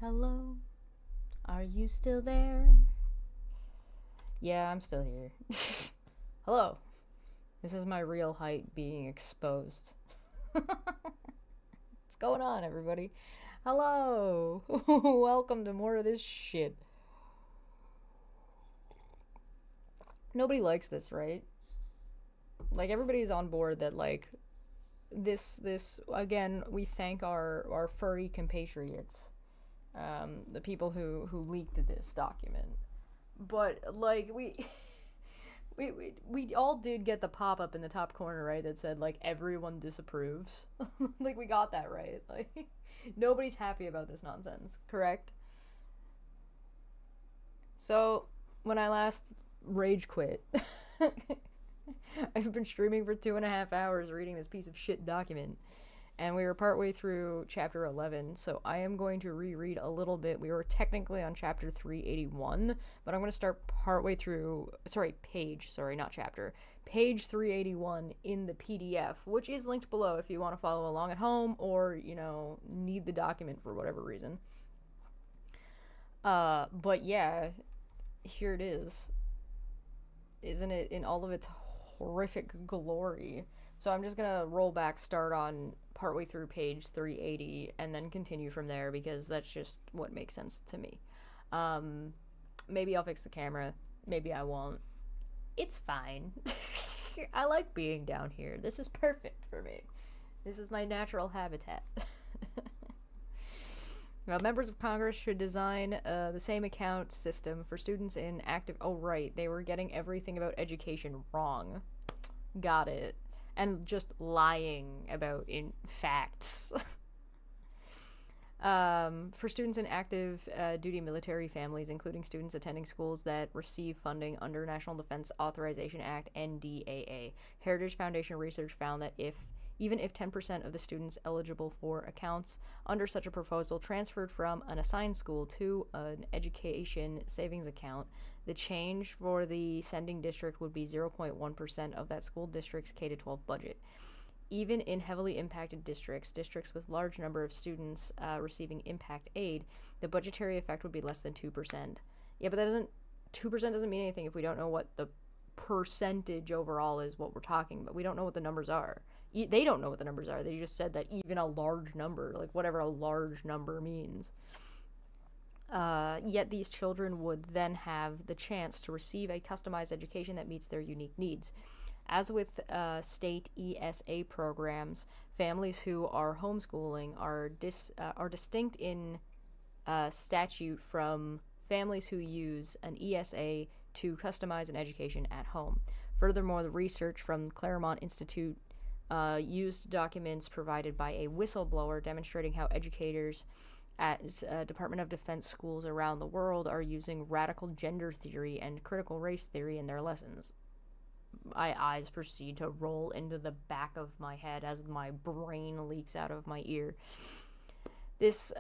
Hello? Are you still there? Yeah, I'm still here. Hello. This is my real height being exposed. What's going on, everybody? Hello. Welcome to more of this shit. Nobody likes this, right? Like, everybody's on board that, like, this again, we thank our furry compatriots, the people who leaked this document. But, like, we all did get the pop-up in the top corner, right, that said, like, everyone disapproves. Like, we got that right. Like, nobody's happy about this nonsense, correct? So, when I last rage quit, I've been streaming for 2.5 hours reading this piece of shit document, and we were partway through chapter 11, so I am going to reread a little bit. We were technically on chapter 381, but I'm going to start partway through, not chapter, page 381 in the PDF, which is linked below if you want to follow along at home or, need the document for whatever reason. But yeah, here it is. Isn't it in all of its horrific glory? So I'm just gonna roll back, start on partway through page 380, and then continue from there because that's just what makes sense to me. Maybe I'll fix the camera. Maybe I won't. It's fine. I like being down here. This is perfect for me. This is my natural habitat. Members of Congress should design the same account system for students in active... Oh, right. They were getting everything about education wrong. Got it. And just lying about in facts. For students in active duty military families, including students attending schools that receive funding under National Defense Authorization Act, NDAA. Heritage Foundation research found that even if 10% of the students eligible for accounts under such a proposal transferred from an assigned school to an education savings account, the change for the sending district would be 0.1% of that school district's K-12 budget. Even in heavily impacted districts with large number of students receiving impact aid, the budgetary effect would be less than 2%. Yeah, but 2% doesn't mean anything if we don't know what the percentage overall is what we're talking about. We don't know what the numbers are. They don't know what the numbers are. They just said that even a large number, like whatever a large number means. Yet these children would then have the chance to receive a customized education that meets their unique needs. As with state ESA programs, families who are homeschooling are distinct in statute from families who use an ESA to customize an education at home. Furthermore, the research from Claremont Institute used documents provided by a whistleblower demonstrating how educators at Department of Defense schools around the world are using radical gender theory and critical race theory in their lessons. My eyes proceed to roll into the back of my head as my brain leaks out of my ear. This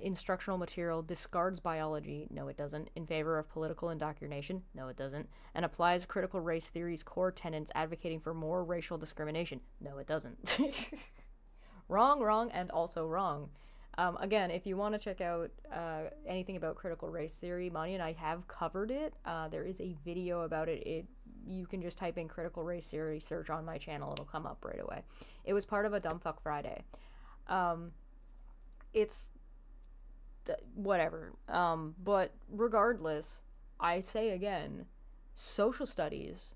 instructional material discards biology, no it doesn't, in favor of political indoctrination, no it doesn't, and applies critical race theory's core tenets advocating for more racial discrimination, no it doesn't. Wrong, and also wrong. Again, if you want to check out anything about critical race theory, Mani and I have covered it. There is a video about it. You can just type in critical race theory, search on my channel, it'll come up right away. It was part of a Dumbfuck Friday. It's whatever. But regardless, I say again, social studies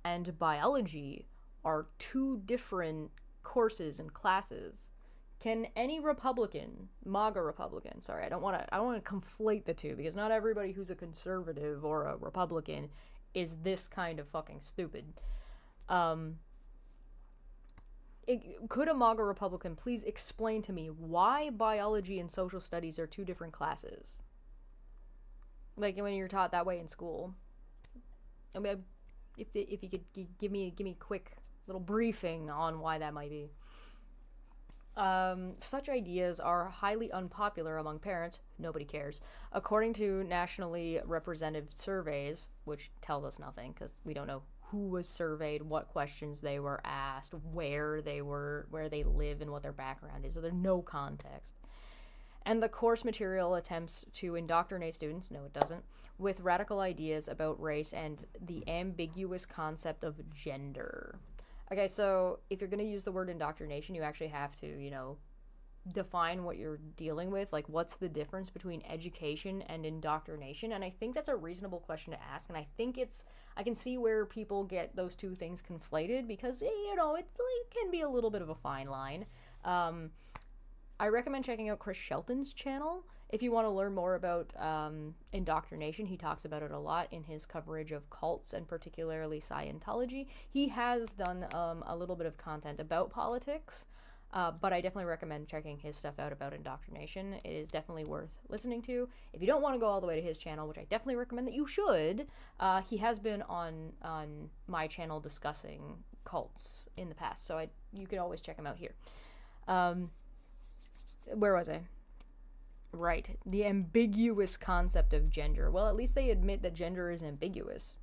and biology are two different courses and classes. Can any Republican, MAGA Republican, sorry, I don't want to conflate the two because not everybody who's a conservative or a Republican is this kind of fucking stupid. Could a MAGA Republican please explain to me why biology and social studies are two different classes? Like when you're taught that way in school. I mean, if you could give me a quick little briefing on why that might be. Such ideas are highly unpopular among parents. Nobody cares. According to nationally representative surveys, which tells us nothing because we don't know who was surveyed, what questions they were asked, where they live, and what their background is. So there's no context. And the course material attempts to indoctrinate students, no, it doesn't, with radical ideas about race and the ambiguous concept of gender. Okay, so if you're going to use the word indoctrination, you actually have to, define what you're dealing with. Like, what's the difference between education and indoctrination? And I think that's a reasonable question to ask. And I can see where people get those two things conflated because, it can be a little bit of a fine line. I recommend checking out Chris Shelton's channel if you want to learn more about indoctrination. He talks about it a lot in his coverage of cults and particularly Scientology. He has done a little bit of content about politics, but I definitely recommend checking his stuff out about indoctrination. It is definitely worth listening to. If you don't want to go all the way to his channel, which I definitely recommend that you should, he has been on my channel discussing cults in the past, so you could always check him out here. Where was I? Right. The ambiguous concept of gender. Well, at least they admit that gender is ambiguous.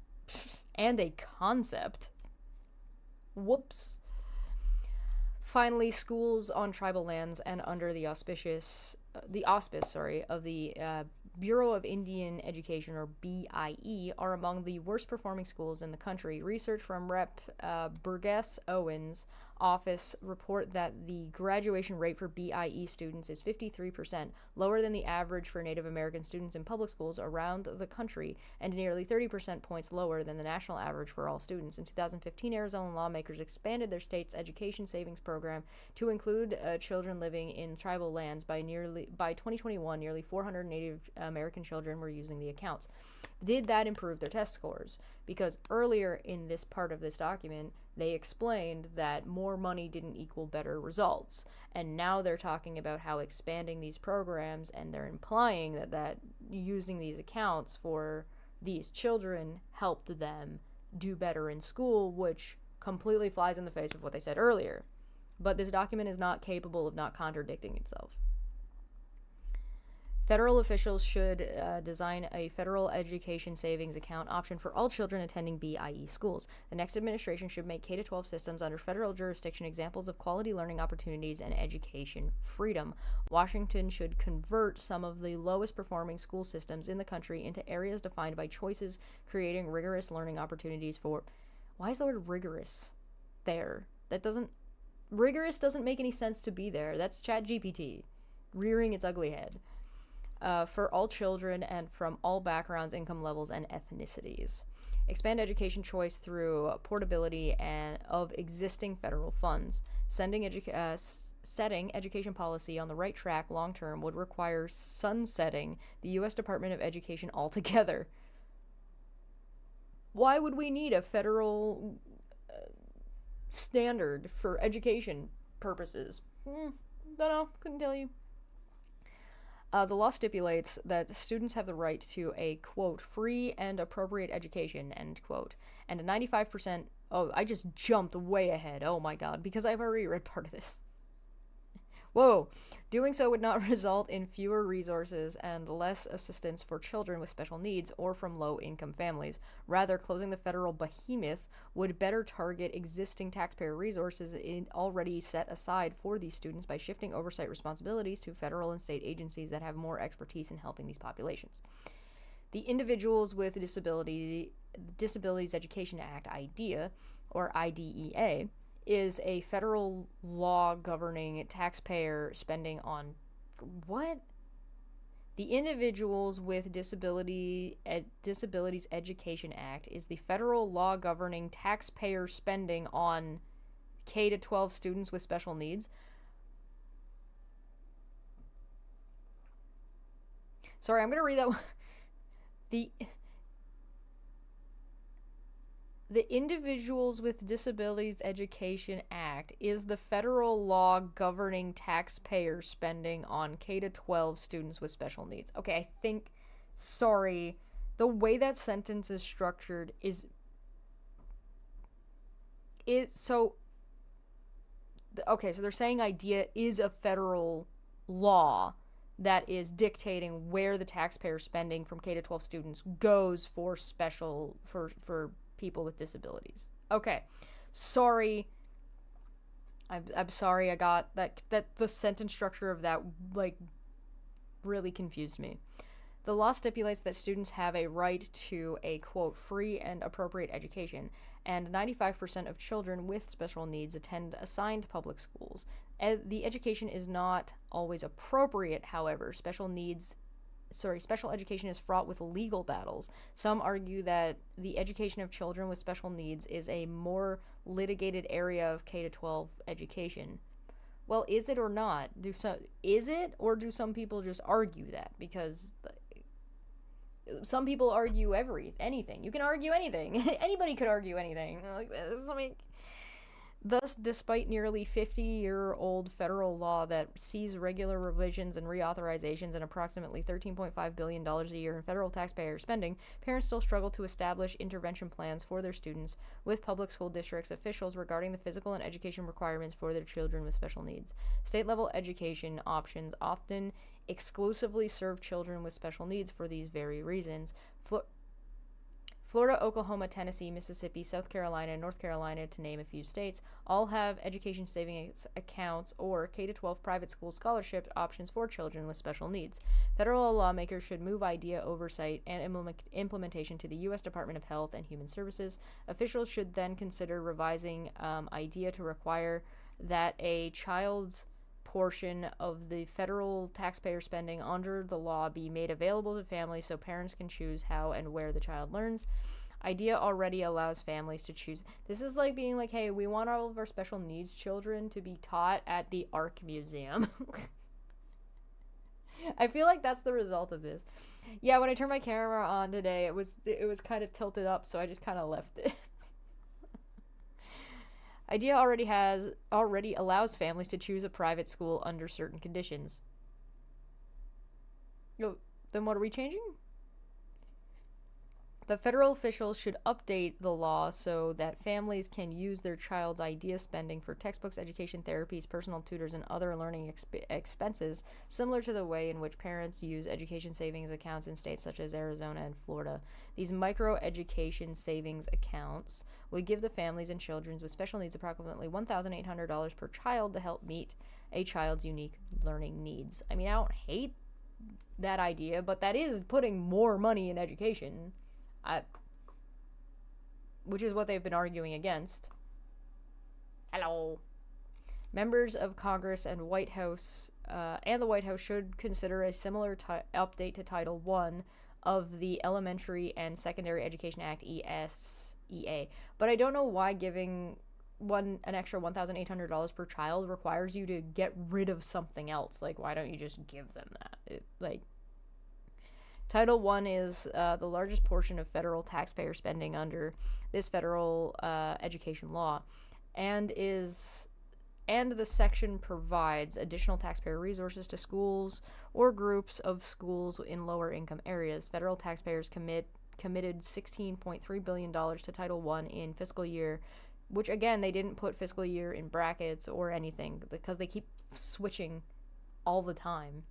And a concept. Whoops. Finally, schools on tribal lands and under the auspice of the Bureau of Indian Education, or BIE, are among the worst performing schools in the country. Research from Rep. Burgess Owens' office report that the graduation rate for BIE students is 53%, lower than the average for Native American students in public schools around the country, and nearly 30% points lower than the national average for all students. In 2015, Arizona lawmakers expanded their state's education savings program to include children living in tribal lands. By 2021, nearly 400 Native American children were using the accounts. Did that improve their test scores? Because earlier in this part of this document, they explained that more money didn't equal better results. And now they're talking about how expanding these programs, and they're implying that using these accounts for these children helped them do better in school, which completely flies in the face of what they said earlier. But this document is not capable of not contradicting itself. Federal officials should design a federal education savings account option for all children attending BIE schools. The next administration should make K-12 systems under federal jurisdiction examples of quality learning opportunities and education freedom. Washington should convert some of the lowest performing school systems in the country into areas defined by choices, creating rigorous learning opportunities for... Why is the word rigorous there? Rigorous doesn't make any sense to be there. That's ChatGPT rearing its ugly head. For all children and from all backgrounds, income levels, and ethnicities. Expand education choice through portability of existing federal funds. Setting education policy on the right track long term would require sunsetting the U.S. Department of Education altogether. Why would we need a federal standard for education purposes? Don't know. Couldn't tell you. The law stipulates that students have the right to a, quote, free and appropriate education, end quote, and a 95%... Oh, I just jumped way ahead. Oh my god, because I've already read part of this. Whoa. Doing so would not result in fewer resources and less assistance for children with special needs or from low-income families. Rather, closing the federal behemoth would better target existing taxpayer resources already set aside for these students by shifting oversight responsibilities to federal and state agencies that have more expertise in helping these populations. The Individuals with Disabilities Education Act, IDEA, or IDEA, is a federal law governing taxpayer spending on... What? The Individuals with Disabilities Education Act is the federal law governing taxpayer spending on K-12 students with special needs. Sorry, I'm going to read that one. The Individuals with Disabilities Education Act is the federal law governing taxpayer spending on K-12 students with special needs. Okay, sorry, the way that sentence is structured so they're saying IDEA is a federal law that is dictating where the taxpayer spending from K-12 students goes for for people with disabilities. Okay. Sorry. I'm sorry I got that the sentence structure of that, like, really confused me. The law stipulates that students have a right to a, quote, free and appropriate education, and 95% of children with special needs attend assigned public schools. The education is not always appropriate, however. Special education is fraught with legal battles. Some argue that the education of children with special needs is a more litigated area of K-12 education. Well, is it or not? Is it, or do some people just argue that? Because some people argue anything. You can argue anything. Anybody could argue anything. Like this. Thus, despite nearly 50-year-old federal law that sees regular revisions and reauthorizations and approximately $13.5 billion a year in federal taxpayer spending, parents still struggle to establish intervention plans for their students with public school districts officials regarding the physical and education requirements for their children with special needs. State-level education options often exclusively serve children with special needs for these very reasons. Florida, Oklahoma, Tennessee, Mississippi, South Carolina, and North Carolina, to name a few states, all have education savings accounts or K-12 private school scholarship options for children with special needs. Federal lawmakers should move IDEA oversight and implementation to the U.S. Department of Health and Human Services. Officials should then consider revising IDEA to require that a child's portion of the federal taxpayer spending under the law be made available to families so parents can choose how and where the child learns. IDEA already allows families to choose. This is like being like, hey, we want all of our special needs children to be taught at the Ark Museum. I feel like that's the result of this. Yeah, when I turned my camera on today, it was kind of tilted up, so I just kind of left it. IDEA already allows families to choose a private school under certain conditions. Then what are we changing? But federal officials should update the law so that families can use their child's IDEA spending for textbooks, education, therapies, personal tutors, and other learning expenses, similar to the way in which parents use education savings accounts in states such as Arizona and Florida. These micro-education savings accounts would give the families and children with special needs approximately $1,800 per child to help meet a child's unique learning needs. I mean, I don't hate that idea, but that is putting more money in education. Which is what they've been arguing against. Hello. Members of Congress and the White House should consider a similar update to Title I of the Elementary and Secondary Education Act, ESEA. But I don't know why giving an extra $1,800 per child requires you to get rid of something else. Like, why don't you just give them that? Title I is the largest portion of federal taxpayer spending under this federal education law, and the section provides additional taxpayer resources to schools or groups of schools in lower income areas. Federal taxpayers committed $16.3 billion to Title I in fiscal year, which again, they didn't put fiscal year in brackets or anything because they keep switching all the time.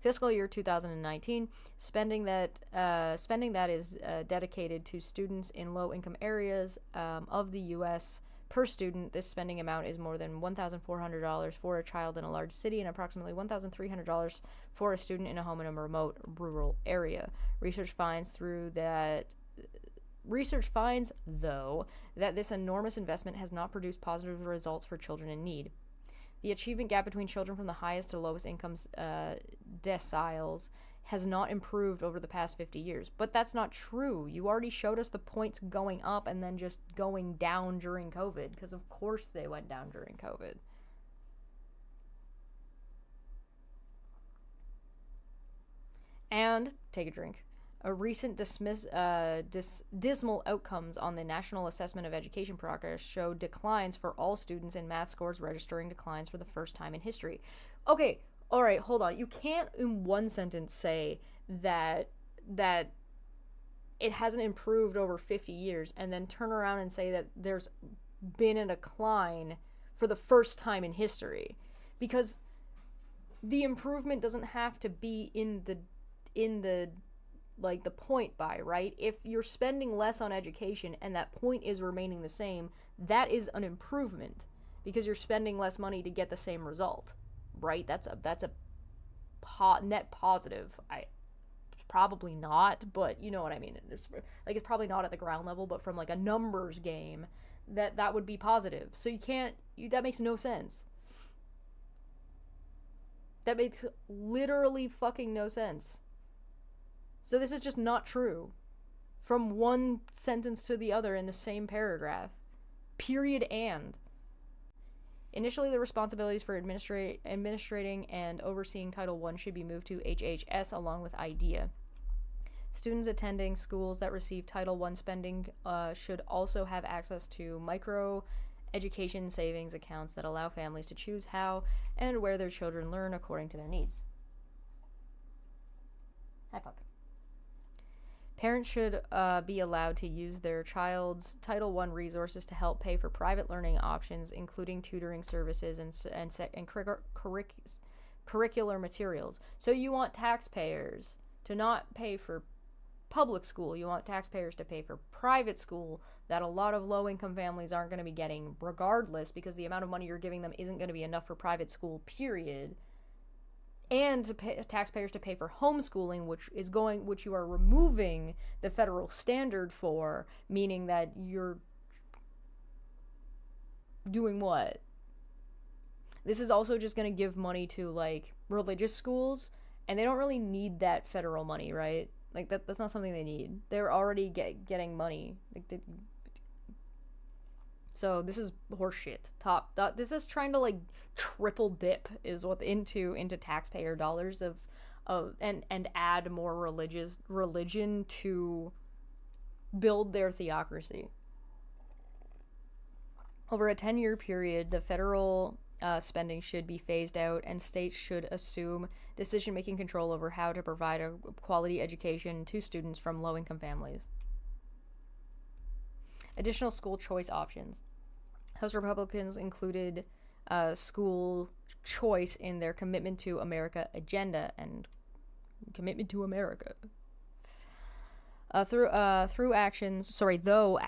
Fiscal year 2019, spending that is dedicated to students in low-income areas of the U.S. per student. This spending amount is more than $1,400 for a child in a large city and approximately $1,300 for a student in a home in a remote rural area. Research finds, though, that this enormous investment has not produced positive results for children in need. The achievement gap between children from the highest to lowest incomes deciles has not improved over the past 50 years. But that's not true. You already showed us the points going up and then just going down during COVID, because of course they went down during COVID. And, take a drink. A recent dismal outcomes on the National Assessment of Education Progress showed declines for all students in math scores, registering declines for the first time in history. Okay, all right, hold on. You can't in one sentence say that it hasn't improved over 50 years and then turn around and say that there's been a decline for the first time in history, because the improvement doesn't have to be in the like the point by, right? If you're spending less on education and that point is remaining the same, that is an improvement because you're spending less money to get the same result, right? That's a net positive. Probably not, but you know what I mean. It's probably not at the ground level, but from like a numbers game, that would be positive. So that makes no sense. That makes literally fucking no sense. So this is just not true. From one sentence to the other in the same paragraph. Period and. Initially, the responsibilities for administrating and overseeing Title I should be moved to HHS along with IDEA. Students attending schools that receive Title I spending should also have access to micro education savings accounts that allow families to choose how and where their children learn according to their needs. Hi, Puck. Parents should be allowed to use their child's Title I resources to help pay for private learning options, including tutoring services and curricular materials. So you want taxpayers to not pay for public school. You want taxpayers to pay for private school that a lot of low-income families aren't going to be getting regardless, because the amount of money you're giving them isn't going to be enough for private school, period. And to pay taxpayers to pay for homeschooling, which you are removing the federal standard for, meaning that you're doing what? This is also just going to give money to like religious schools, and they don't really need that federal money, right? Like that's not something they need. They're already getting money. So this is horseshit. This is trying to like triple dip is what into taxpayer dollars and add more religion to build their theocracy. Over a 10-year period, the federal spending should be phased out, and states should assume decision-making control over how to provide a quality education to students from low-income families. Additional school choice options. House Republicans included school choice in their Commitment to America agenda and Commitment to America. Though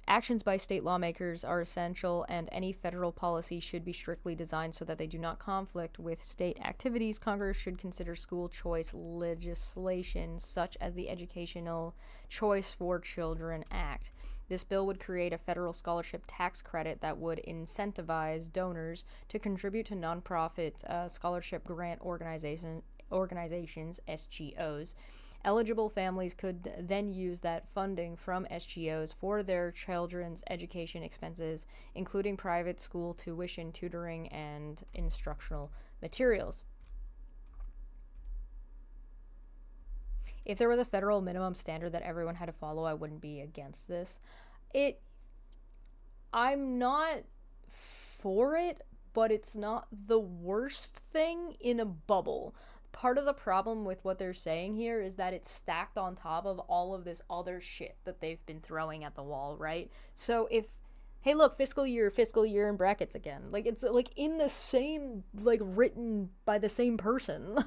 actions by state lawmakers are essential, and any federal policy should be strictly designed so that they do not conflict with state activities, Congress should consider school choice legislation such as the Educational Choice for Children Act. This bill would create a federal scholarship tax credit that would incentivize donors to contribute to nonprofit scholarship grant organizations, SGOs. Eligible families could then use that funding from SGOs for their children's education expenses, including private school tuition, tutoring, and instructional materials. If there was a federal minimum standard that everyone had to follow, I wouldn't be against this. I'm not for it, but it's not the worst thing in a bubble. Part of the problem with what they're saying here is that it's stacked on top of all of this other shit that they've been throwing at the wall, right? So hey, look, fiscal year in brackets again. Like, it's like in the same, like, written by the same person.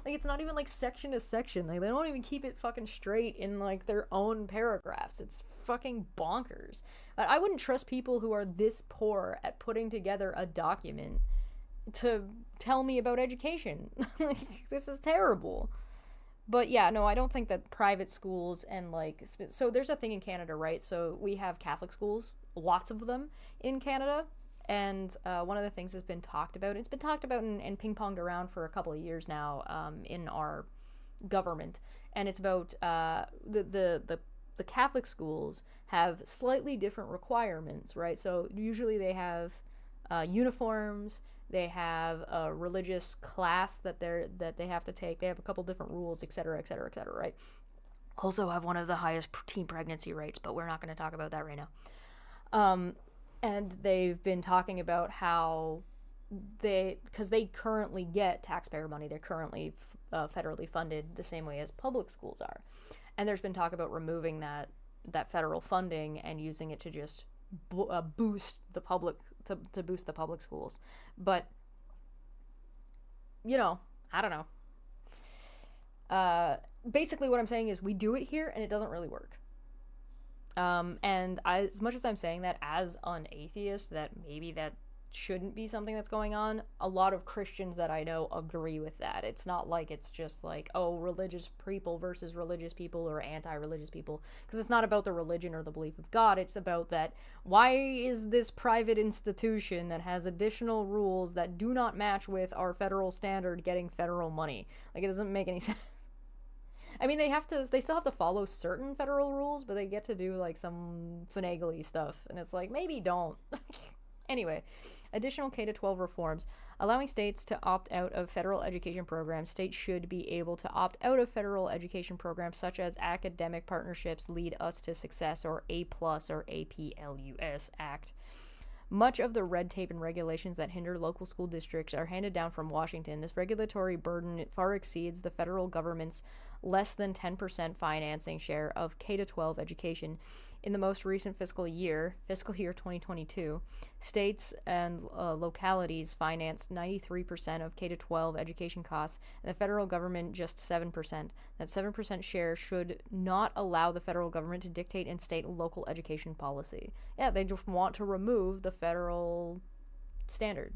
Like, it's not even like section to section. Like, they don't even keep it fucking straight in like their own paragraphs. It's fucking bonkers. But I wouldn't trust people who are this poor at putting together a document to tell me about education. This is terrible. But yeah, no, I don't think that private schools and like, so there's a thing in Canada, right? So we have Catholic schools, lots of them in Canada. And one of the things that's been talked about, it's been talked about and ping-ponged around for a couple of years now in our government. And it's about the Catholic schools have slightly different requirements, right? So usually they have uniforms. They have a religious class that they have to take. They have a couple different rules, et cetera, et cetera, et cetera, right? Also have one of the highest teen pregnancy rates, but we're not going to talk about that right now. And they've been talking about how because they currently get taxpayer money, they're currently federally funded the same way as public schools are. And there's been talk about removing that federal funding and using it to just boost the public to boost the public schools. But I don't know. Basically what I'm saying is we do it here and it doesn't really work. And as much as I'm saying that as an atheist, that maybe that shouldn't be something that's going on. A lot of Christians that I know agree with that. It's not like it's just like, oh, religious people versus religious people or anti-religious people, because it's not about the religion or the belief of God. It's about that, why is this private institution that has additional rules that do not match with our federal standard getting federal money? Like, it doesn't make any sense. I mean, they still have to follow certain federal rules, but they get to do like some finagly stuff, and it's like, maybe don't. Anyway, additional K-12 reforms. Allowing states to opt out of federal education programs. States should be able to opt out of federal education programs such as Academic Partnerships Lead Us to Success, or A+, or APLUS Act. Much of the red tape and regulations that hinder local school districts are handed down from Washington. This regulatory burden far exceeds the federal government's less than 10% financing share of K-12 education. In the most recent fiscal year 2022, states and localities financed 93% of K-12 education costs, and the federal government just 7%. That 7% share should not allow the federal government to dictate in state and local education policy. Yeah, they just want to remove the federal standard.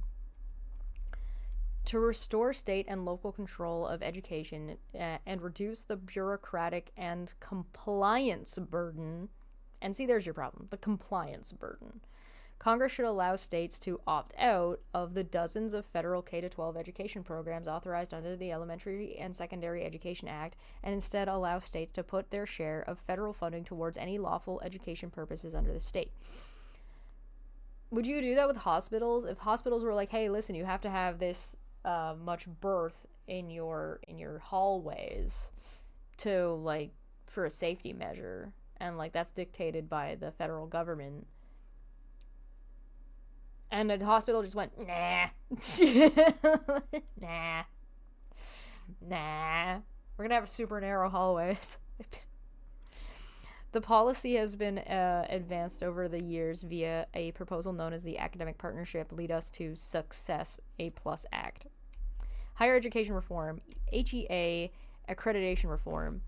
To restore state and local control of education and reduce the bureaucratic and compliance burden. And see, there's your problem, the compliance burden. Congress should allow states to opt out of the dozens of federal K-12 education programs authorized under the Elementary and Secondary Education Act, and instead allow states to put their share of federal funding towards any lawful education purposes under the state. Would you do that with hospitals? If hospitals were like, hey, listen, you have to have this much birth in your hallways to, like, for a safety measure, and like that's dictated by the federal government, and the hospital just went, nah. nah, we're gonna have super narrow hallways. The policy has been advanced over the years via a proposal known as the Academic Partnership Lead Us to Success A+ Act. Higher education reform, HEA accreditation reform.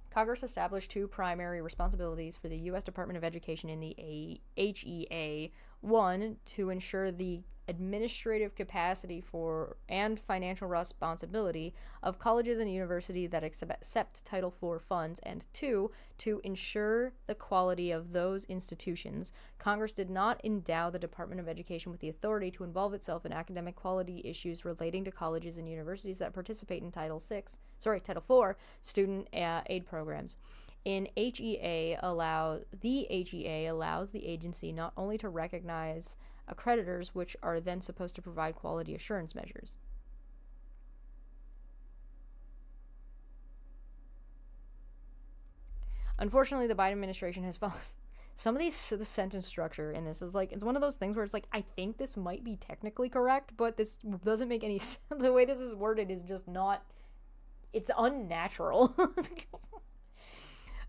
Congress established two primary responsibilities for the U.S. Department of Education in the HEA. One, to ensure the administrative capacity for and financial responsibility of colleges and universities that accept Title IV funds, and two, to ensure the quality of those institutions. Congress did not endow the Department of Education with the authority to involve itself in academic quality issues relating to colleges and universities that participate in Title IV student aid programs. The HEA allows the agency not only to recognize accreditors, which are then supposed to provide quality assurance measures. Unfortunately, the Biden administration has followed some of the sentence structure in this is like, it's one of those things where it's like, I think this might be technically correct, but this doesn't make any sense. The way this is worded is just not, it's unnatural.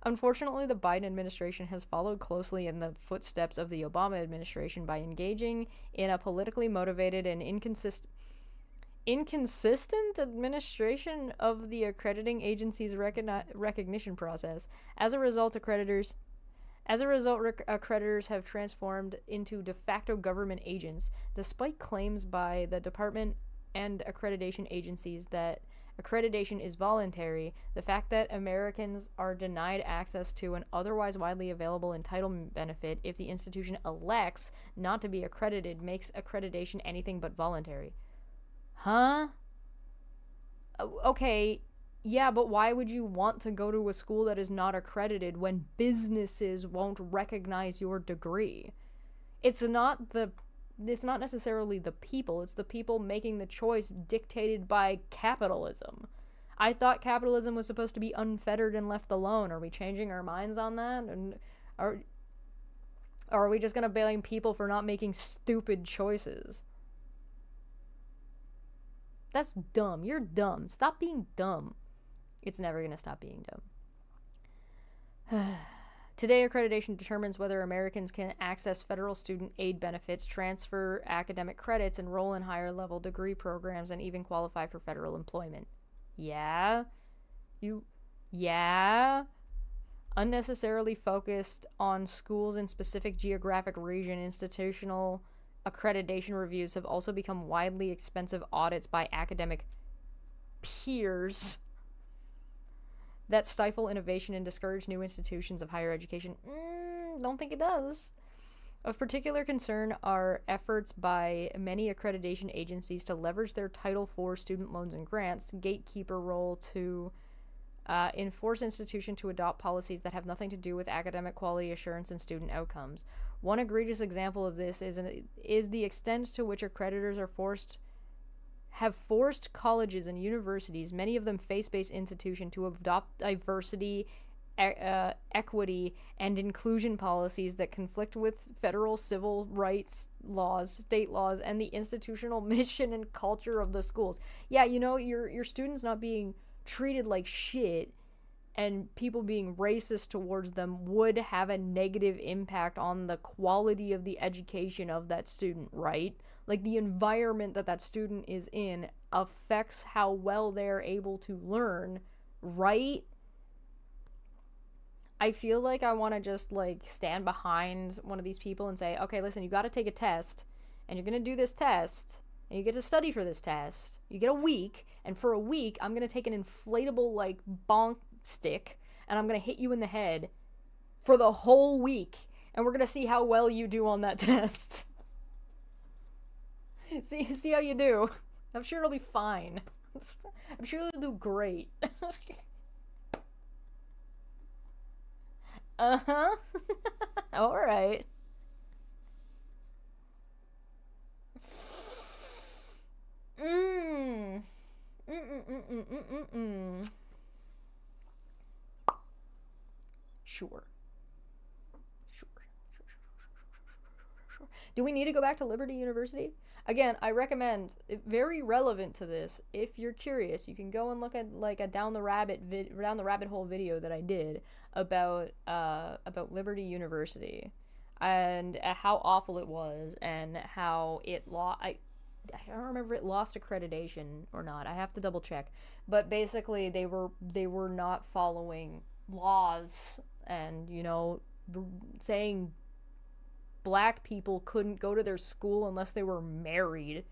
Unfortunately, the Biden administration has followed closely in the footsteps of the Obama administration by engaging in a politically motivated and inconsistent administration of the accrediting agency's recognition process. As a result, accreditors have transformed into de facto government agents, despite claims by the department and accreditation agencies that accreditation is voluntary. The fact that Americans are denied access to an otherwise widely available entitlement benefit if the institution elects not to be accredited makes accreditation anything but voluntary. Huh? Okay, yeah, but why would you want to go to a school that is not accredited when businesses won't recognize your degree? It's not necessarily the people, it's the people making the choice dictated by capitalism. I thought capitalism was supposed to be unfettered and left alone. Are we changing our minds on that? And are we just going to blame people for not making stupid choices? That's dumb. You're dumb. Stop being dumb. It's never going to stop being dumb. Today, accreditation determines whether Americans can access federal student aid benefits, transfer academic credits, enroll in higher-level degree programs, and even qualify for federal employment. Yeah? Yeah? Unnecessarily focused on schools in specific geographic region, institutional accreditation reviews have also become widely expensive audits by academic peers that stifle innovation and discourage new institutions of higher education. Don't think it does. Of particular concern are efforts by many accreditation agencies to leverage their Title IV student loans and grants gatekeeper role to enforce institutions to adopt policies that have nothing to do with academic quality assurance and student outcomes. One egregious example of this is the extent to which accreditors have forced colleges and universities, many of them faith-based institutions, to adopt diversity, equity, and inclusion policies that conflict with federal civil rights laws, state laws, and the institutional mission and culture of the schools. Yeah, you know, your students not being treated like shit and people being racist towards them would have a negative impact on the quality of the education of that student, right? Like, the environment that student is in affects how well they're able to learn, right? I feel like I want to just, like, stand behind one of these people and say, okay, listen, you got to take a test, and you're going to do this test, and you get to study for this test. You get a week, and for a week, I'm going to take an inflatable, like, bonk stick, and I'm going to hit you in the head for the whole week, and we're going to see how well you do on that test. See how you do. I'm sure it'll be fine. I'm sure it'll do great. Uh-huh. Alright. Sure. Do we need to go back to Liberty University? Again, I recommend, very relevant to this, if you're curious, you can go and look at like a down the rabbit hole video that I did about Liberty University and how awful it was and how it I don't remember if it lost accreditation or not. I have to double check. But basically they were not following laws and, you know, saying black people couldn't go to their school unless they were married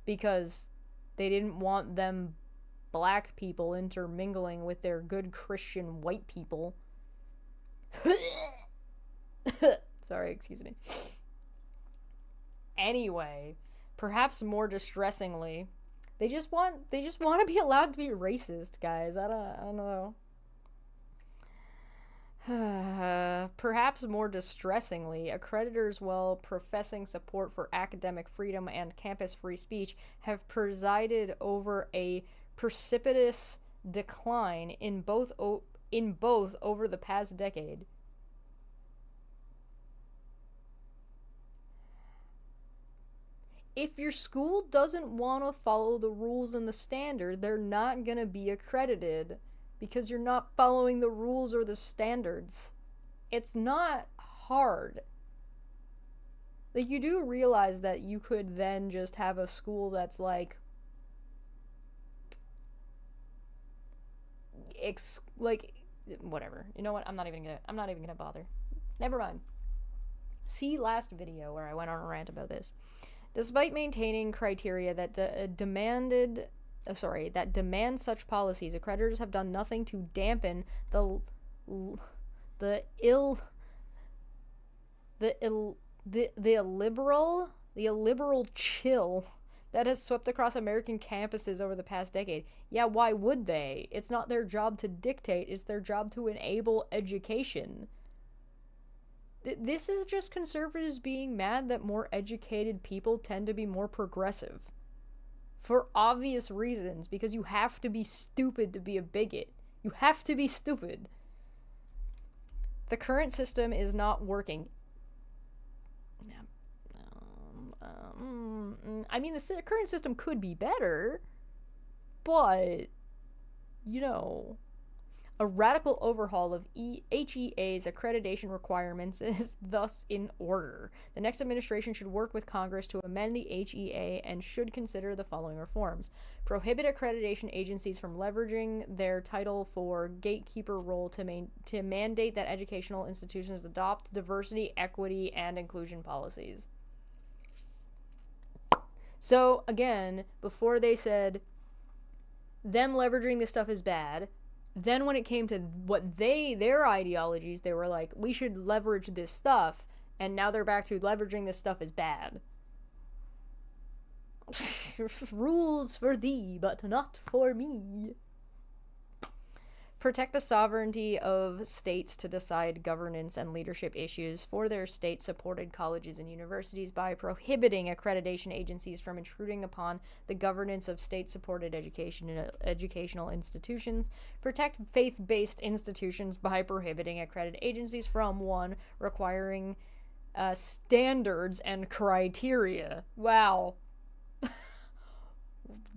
because they didn't want them black people intermingling with their good Christian white people. Sorry, excuse me. Anyway, perhaps more distressingly, they just want to be allowed to be racist, guys. I don't know. Perhaps more distressingly, accreditors, while professing support for academic freedom and campus free speech, have presided over a precipitous decline in both over the past decade. If your school doesn't want to follow the rules and the standard, they're not going to be accredited. Because you're not following the rules or the standards. It's not hard. Like, you do realize that you could then just have a school that's like whatever. You know what? I'm not even gonna bother. Never mind. See last video where I went on a rant about this. Despite maintaining criteria that demand such policies, accreditors have done nothing to dampen the illiberal chill that has swept across American campuses over the past decade. Yeah, why would they? It's not their job to dictate, it's their job to enable education. This is just conservatives being mad that more educated people tend to be more progressive. For obvious reasons, because you have to be stupid to be a bigot. You have to be stupid. The current system is not working. I mean, the current system could be better, but, you know, a radical overhaul of HEA's accreditation requirements is thus in order. The next administration should work with Congress to amend the HEA and should consider the following reforms. Prohibit accreditation agencies from leveraging their Title IV gatekeeper role to mandate that educational institutions adopt diversity, equity, and inclusion policies. So again, before they said them leveraging this stuff is bad, then when it came to what their ideologies, they were like, we should leverage this stuff, and now they're back to leveraging this stuff is bad. Rules for thee, but not for me. Protect the sovereignty of states to decide governance and leadership issues for their state-supported colleges and universities by prohibiting accreditation agencies from intruding upon the governance of state-supported educational institutions. Protect faith-based institutions by prohibiting accredited agencies from 1. Requiring standards and criteria. Wow.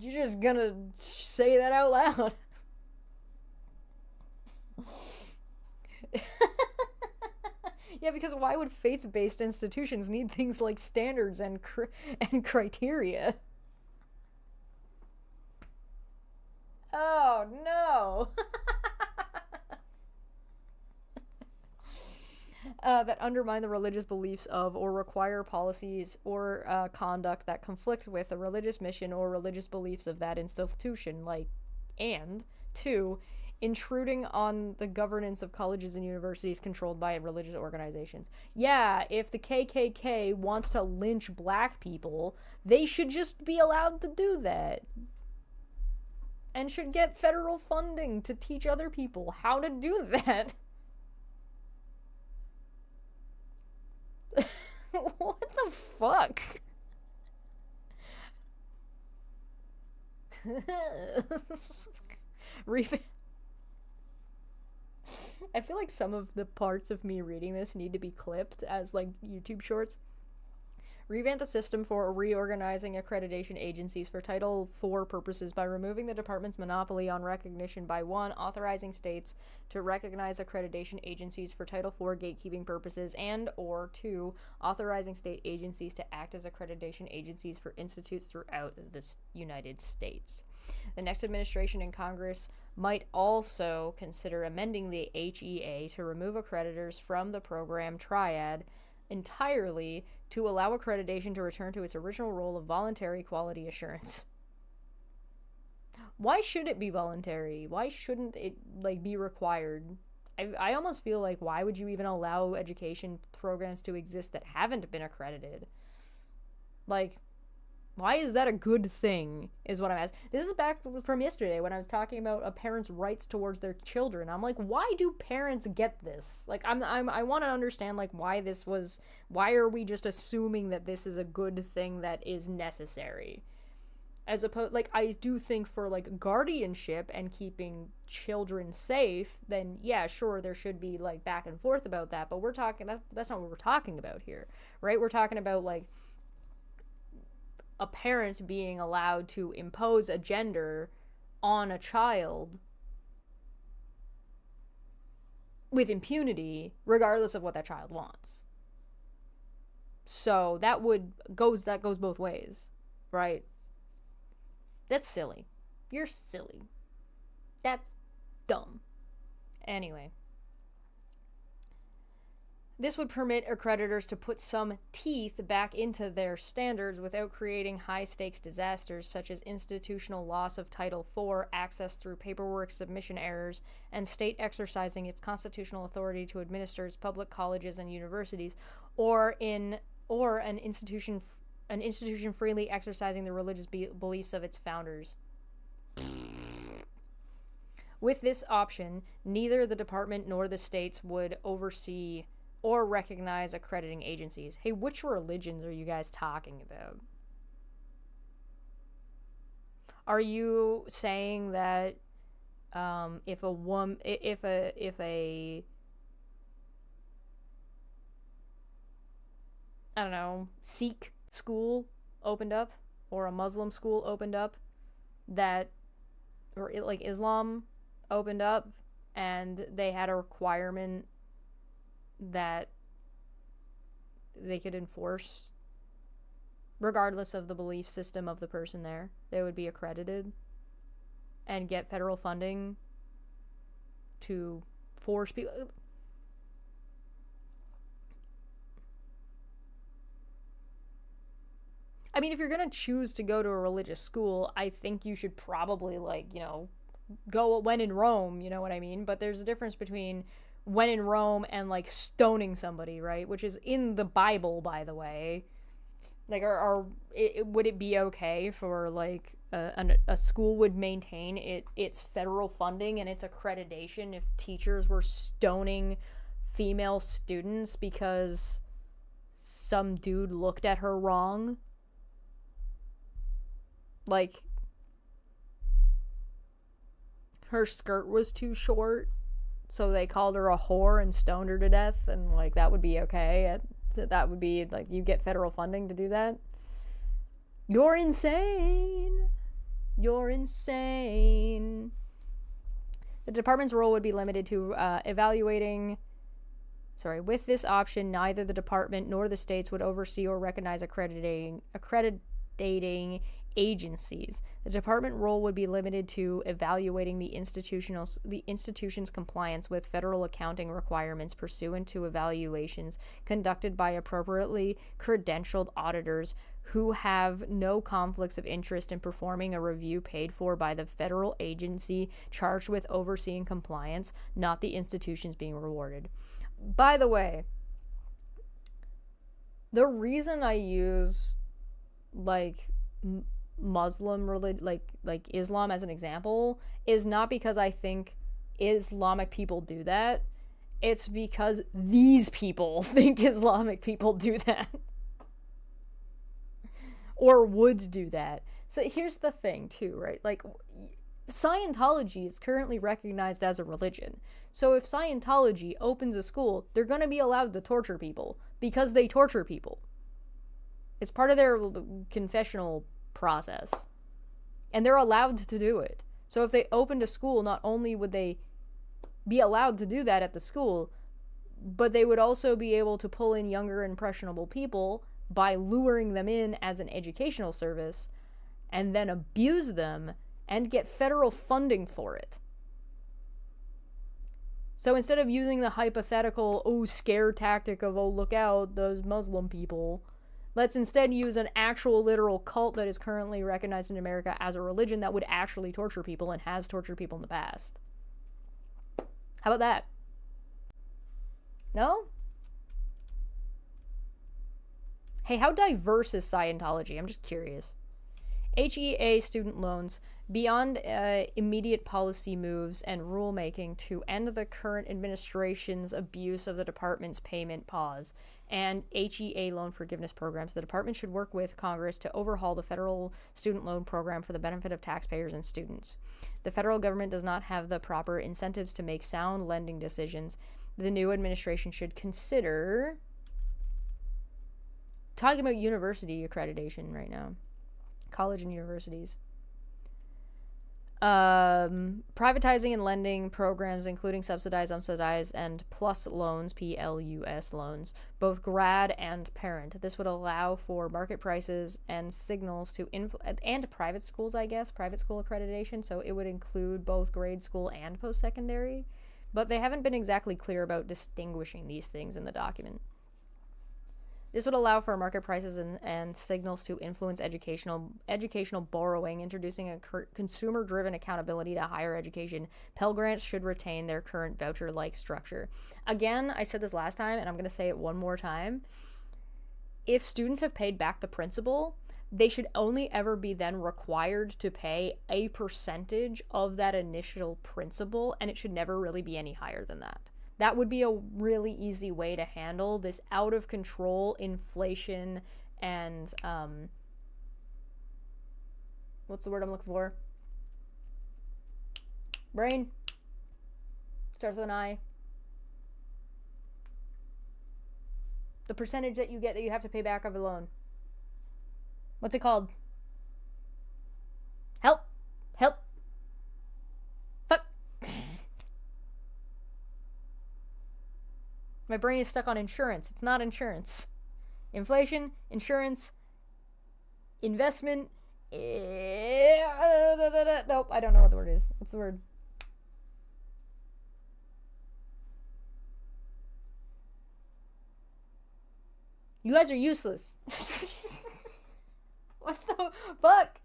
You're just gonna say that out loud. Yeah, because why would faith-based institutions need things like standards and criteria? Oh no. That undermine the religious beliefs of or require policies or conduct that conflict with the religious mission or religious beliefs of that institution, and 2, intruding on the governance of colleges and universities controlled by religious organizations. Yeah, if the KKK wants to lynch black people, they should just be allowed to do that. And should get federal funding to teach other people how to do that. What the fuck? I feel like some of the parts of me reading this need to be clipped as YouTube shorts. Revamp the system for reorganizing accreditation agencies for Title IV purposes by removing the department's monopoly on recognition by 1. Authorizing states to recognize accreditation agencies for Title IV gatekeeping purposes, and or 2. Authorizing state agencies to act as accreditation agencies for institutes throughout the United States. The next administration and Congress might also consider amending the HEA to remove accreditors from the program triad entirely to allow accreditation to return to its original role of voluntary quality assurance. Why should it be voluntary? Why shouldn't it be required? I almost feel like, why would you even allow education programs to exist that haven't been accredited? Why is that a good thing, is what I'm asking. This is back from yesterday when I was talking about a parent's rights towards their children. I'm like, why do parents get this? I want to understand, why are we just assuming that this is a good thing that is necessary? As opposed, I do think for, guardianship and keeping children safe, then, yeah, sure, there should be, back and forth about that, but that's not what we're talking about here, right? We're talking about, a parent being allowed to impose a gender on a child with impunity, regardless of what that child wants. So that goes both ways, right? That's silly. You're silly. That's dumb. Anyway. This would permit accreditors to put some teeth back into their standards without creating high-stakes disasters such as institutional loss of Title IV, access through paperwork submission errors, and state exercising its constitutional authority to administer its public colleges and universities, or an institution freely exercising the religious beliefs of its founders. With this option, neither the department nor the states would oversee or recognize accrediting agencies. Hey, which religions are you guys talking about? Are you saying that if a I don't know, Sikh school opened up, or a Muslim school opened up, or Islam opened up, and they had a requirement that they could enforce regardless of the belief system of the person there, they would be accredited and get federal funding to force people. I mean, if you're going to choose to go to a religious school, I think you should probably, like, you know, go when in Rome, you know what I mean? But there's a difference between when in Rome and, like, stoning somebody, right? Which is in the Bible, by the way. Like, would it be okay for, like, a school would maintain its federal funding and its accreditation if teachers were stoning female students because some dude looked at her wrong? Like, her skirt was too short, so they called her a whore and stoned her to death, and, like, that would be okay. That would be, like, you get federal funding to do that? You're insane. You're insane. The department's role would be limited to evaluating. With this option, neither the department nor the states would oversee or recognize accrediting agencies. The department role would be limited to evaluating the institution's compliance with federal accounting requirements pursuant to evaluations conducted by appropriately credentialed auditors who have no conflicts of interest in performing a review paid for by the federal agency charged with overseeing compliance, not the institutions being rewarded. By the way, the reason I use, like, Muslim religion, like Islam as an example, is not because I think Islamic people do that. It's because these people think Islamic people do that. Or would do that. So here's the thing, too, right? Like, Scientology is currently recognized as a religion. So if Scientology opens a school, they're going to be allowed to torture people because they torture people. It's part of their confessional process. And they're allowed to do it. So if they opened a school, not only would they be allowed to do that at the school, but they would also be able to pull in younger, impressionable people by luring them in as an educational service and then abuse them and get federal funding for it. So instead of using the hypothetical, scare tactic of, look out, those Muslim people, let's instead use an actual literal cult that is currently recognized in America as a religion that would actually torture people and has tortured people in the past. How about that? No? Hey, how diverse is Scientology? I'm just curious. HEA student loans, beyond immediate policy moves and rulemaking to end the current administration's abuse of the department's payment pause and HEA loan forgiveness programs, the department should work with Congress to overhaul the federal student loan program for the benefit of taxpayers and students. The federal government does not have the proper incentives to make sound lending decisions. The new administration should consider talking about university accreditation right now. College and universities. Privatizing and lending programs, including subsidized, unsubsidized, and plus loans, PLUS loans, both grad and parent. This would allow for market prices and signals to and private schools, I guess, private school accreditation. So it would include both grade school and post-secondary. But they haven't been exactly clear about distinguishing these things in the document. This would allow for market prices and signals to influence educational borrowing, introducing a consumer-driven accountability to higher education. Pell Grants should retain their current voucher-like structure. Again, I said this last time, and I'm going to say it one more time. If students have paid back the principal, they should only ever be then required to pay a percentage of that initial principal, and it should never really be any higher than that. That would be a really easy way to handle this out of control inflation and, what's the word I'm looking for? Brain. Starts with an I. The percentage that you get that you have to pay back of a loan. What's it called? Help. Help. Fuck. My brain is stuck on insurance. It's not insurance. Inflation, insurance, investment. Nope, I don't know what the word is. What's the word? You guys are useless. What's the fuck?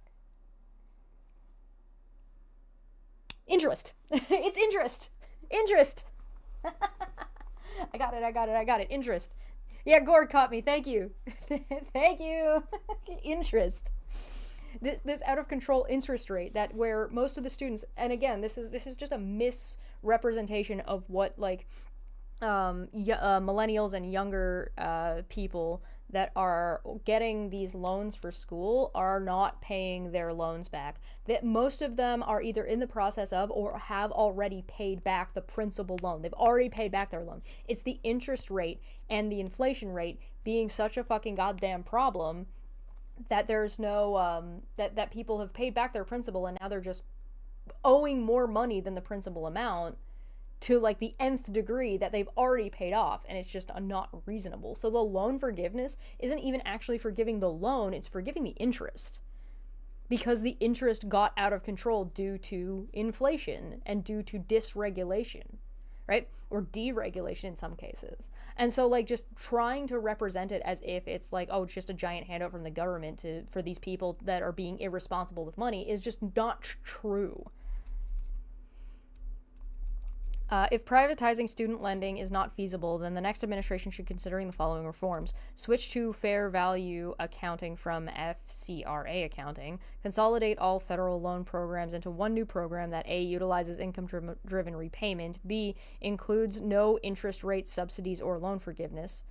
Interest. It's interest. Interest. I got it. Interest. Yeah, Gord caught me. Thank you. Thank you. Interest. This out of control interest rate that where most of the students, and again, this is just a misrepresentation of what like millennials and younger people that are getting these loans for school are not paying their loans back. That most of them are either in the process of or have already paid back the principal loan. They've already paid back their loan. It's the interest rate and the inflation rate being such a fucking goddamn problem that there's no that people have paid back their principal and now they're just owing more money than the principal amount to like the nth degree that they've already paid off, and it's just not reasonable. So the loan forgiveness isn't even actually forgiving the loan, it's forgiving the interest, because the interest got out of control due to inflation and due to dysregulation, right? Or deregulation in some cases. And so like just trying to represent it as if it's like, oh, it's just a giant handout from the government for these people that are being irresponsible with money is just not true. If privatizing student lending is not feasible, then the next administration should consider the following reforms. Switch to fair value accounting from FCRA accounting. Consolidate all federal loan programs into one new program that A, utilizes income-driven repayment, B, includes no interest rate subsidies or loan forgiveness,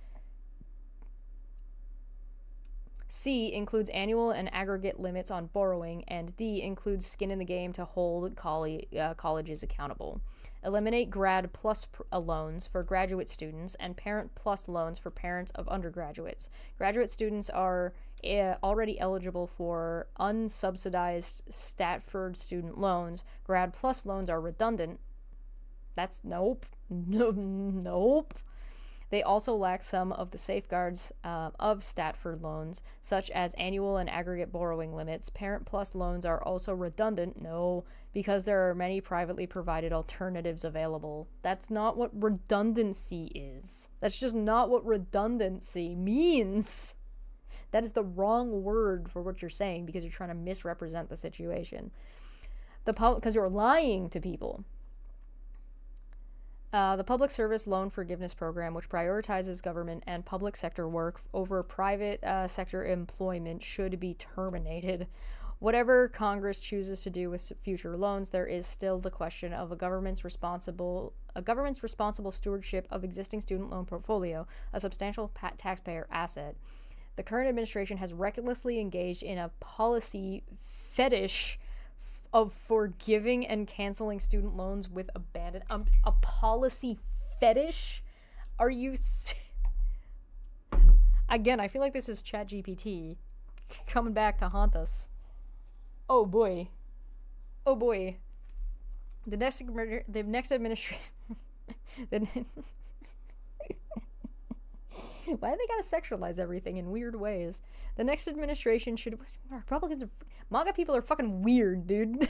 C, includes annual and aggregate limits on borrowing, and D, includes skin in the game to hold colleges accountable. Eliminate grad plus loans for graduate students and parent plus loans for parents of undergraduates. Graduate students are already eligible for unsubsidized Stanford student loans. Grad plus loans are redundant. That's nope. Nope. They also lack some of the safeguards of Stanford loans, such as annual and aggregate borrowing limits. Parent plus loans are also redundant. No, because there are many privately provided alternatives available. That's not what redundancy is. That's just not what redundancy means. That is the wrong word for what you're saying because you're trying to misrepresent the situation. Because you're lying to people. The Public Service Loan Forgiveness Program, which prioritizes government and public sector work over private sector employment, should be terminated. Whatever Congress chooses to do with future loans, there is still the question of a government's responsible stewardship of existing student loan portfolio, a substantial taxpayer asset. The current administration has recklessly engaged in a policy fetish of forgiving and canceling student loans with abandon. A policy fetish? Are you... Again, I feel like this is ChatGPT coming back to haunt us. Oh boy. Oh boy. The next administration... Why do they gotta sexualize everything in weird ways? The next administration should... Republicans are... MAGA people are fucking weird, dude.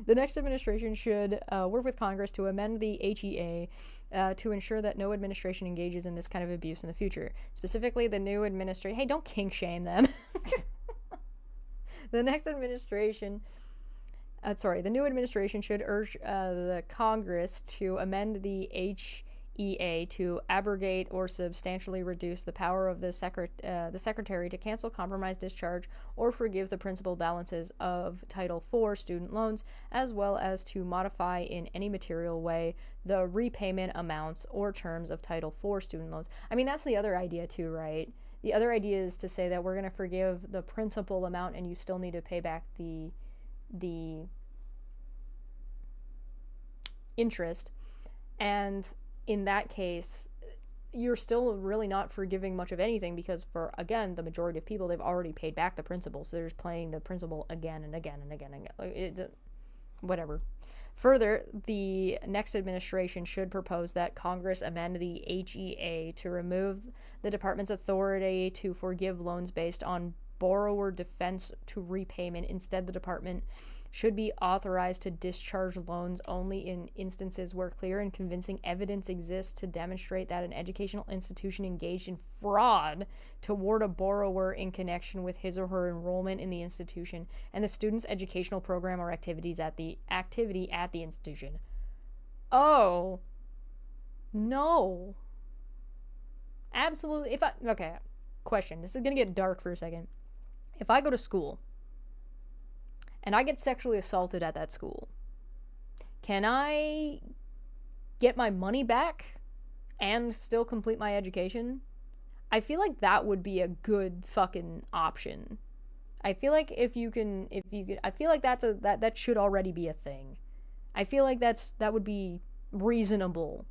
The next administration should work with Congress to amend the HEA to ensure that no administration engages in this kind of abuse in the future. Specifically, the new administration... Hey, don't kink shame them. The next administration... the new administration should urge the Congress to amend the HEA to abrogate or substantially reduce the power of the Secretary to cancel, compromise, discharge, or forgive the principal balances of Title IV student loans, as well as to modify in any material way the repayment amounts or terms of Title IV student loans. I mean, that's the other idea too, right? The other idea is to say that we're going to forgive the principal amount and you still need to pay back the interest. And in that case, you're still really not forgiving much of anything because for, again, the majority of people, they've already paid back the principal. So they're just paying the principal again and again and again and again. Whatever. Further, the next administration should propose that Congress amend the HEA to remove the department's authority to forgive loans based on borrower defense to repayment. Instead, the department should be authorized to discharge loans only in instances where clear and convincing evidence exists to demonstrate that an educational institution engaged in fraud toward a borrower in connection with his or her enrollment in the institution and the student's educational program or activity at the institution. Oh, no. Absolutely. Okay, question. This is going to get dark for a second. If I go to school and I get sexually assaulted at that school, can I get my money back and still complete my education? I feel like that would be a good fucking option. I feel like if you could, I feel like that should already be a thing. I feel like that would be reasonable,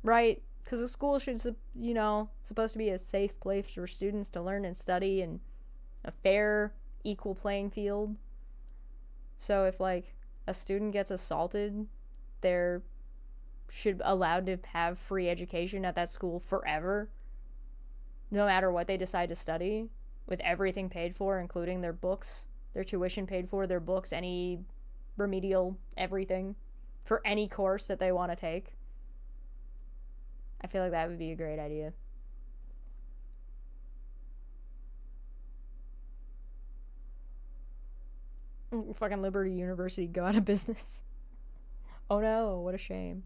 right? Because the school should, supposed to be a safe place for students to learn and study and a fair, equal playing field. So if, like, a student gets assaulted, they're should allowed to have free education at that school forever, no matter what they decide to study, with everything paid for, including their books, their tuition paid for, their books, any remedial, everything, for any course that they want to take. I feel like that would be a great idea. Fucking Liberty University go out of business. Oh no, what a shame.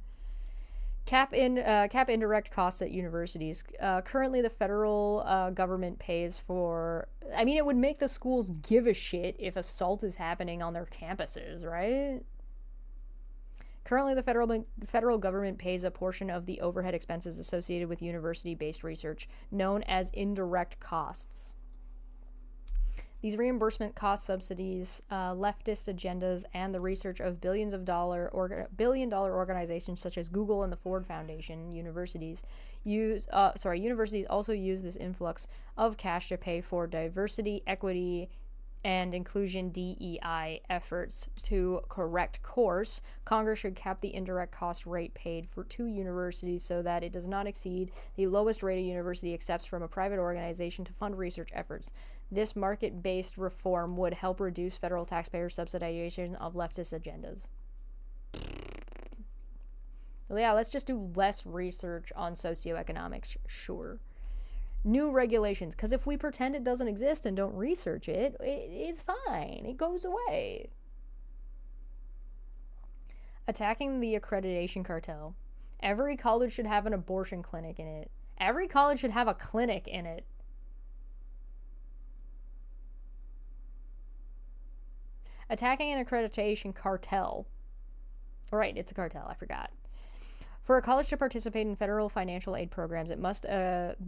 Cap indirect costs at universities. Currently, the federal government pays for... I mean, it would make the schools give a shit if assault is happening on their campuses, right? Currently, the federal government pays a portion of the overhead expenses associated with university-based research, known as indirect costs. These reimbursement cost subsidies, leftist agendas, and the research of billion-dollar organizations such as Google and the Ford Foundation. Universities also use this influx of cash to pay for diversity, equity, and inclusion DEI efforts to correct course. Congress should cap the indirect cost rate paid to universities so that it does not exceed the lowest rate a university accepts from a private organization to fund research efforts. This market-based reform would help reduce federal taxpayer subsidization of leftist agendas. Well, yeah, let's just do less research on socioeconomics, sure. New regulations, because if we pretend it doesn't exist and don't research it, it's fine. It goes away. Attacking the accreditation cartel. Every college should have an abortion clinic in it. Every college should have a clinic in it. Attacking an accreditation cartel. Right, it's a cartel, I forgot. For a college to participate in federal financial aid programs, it must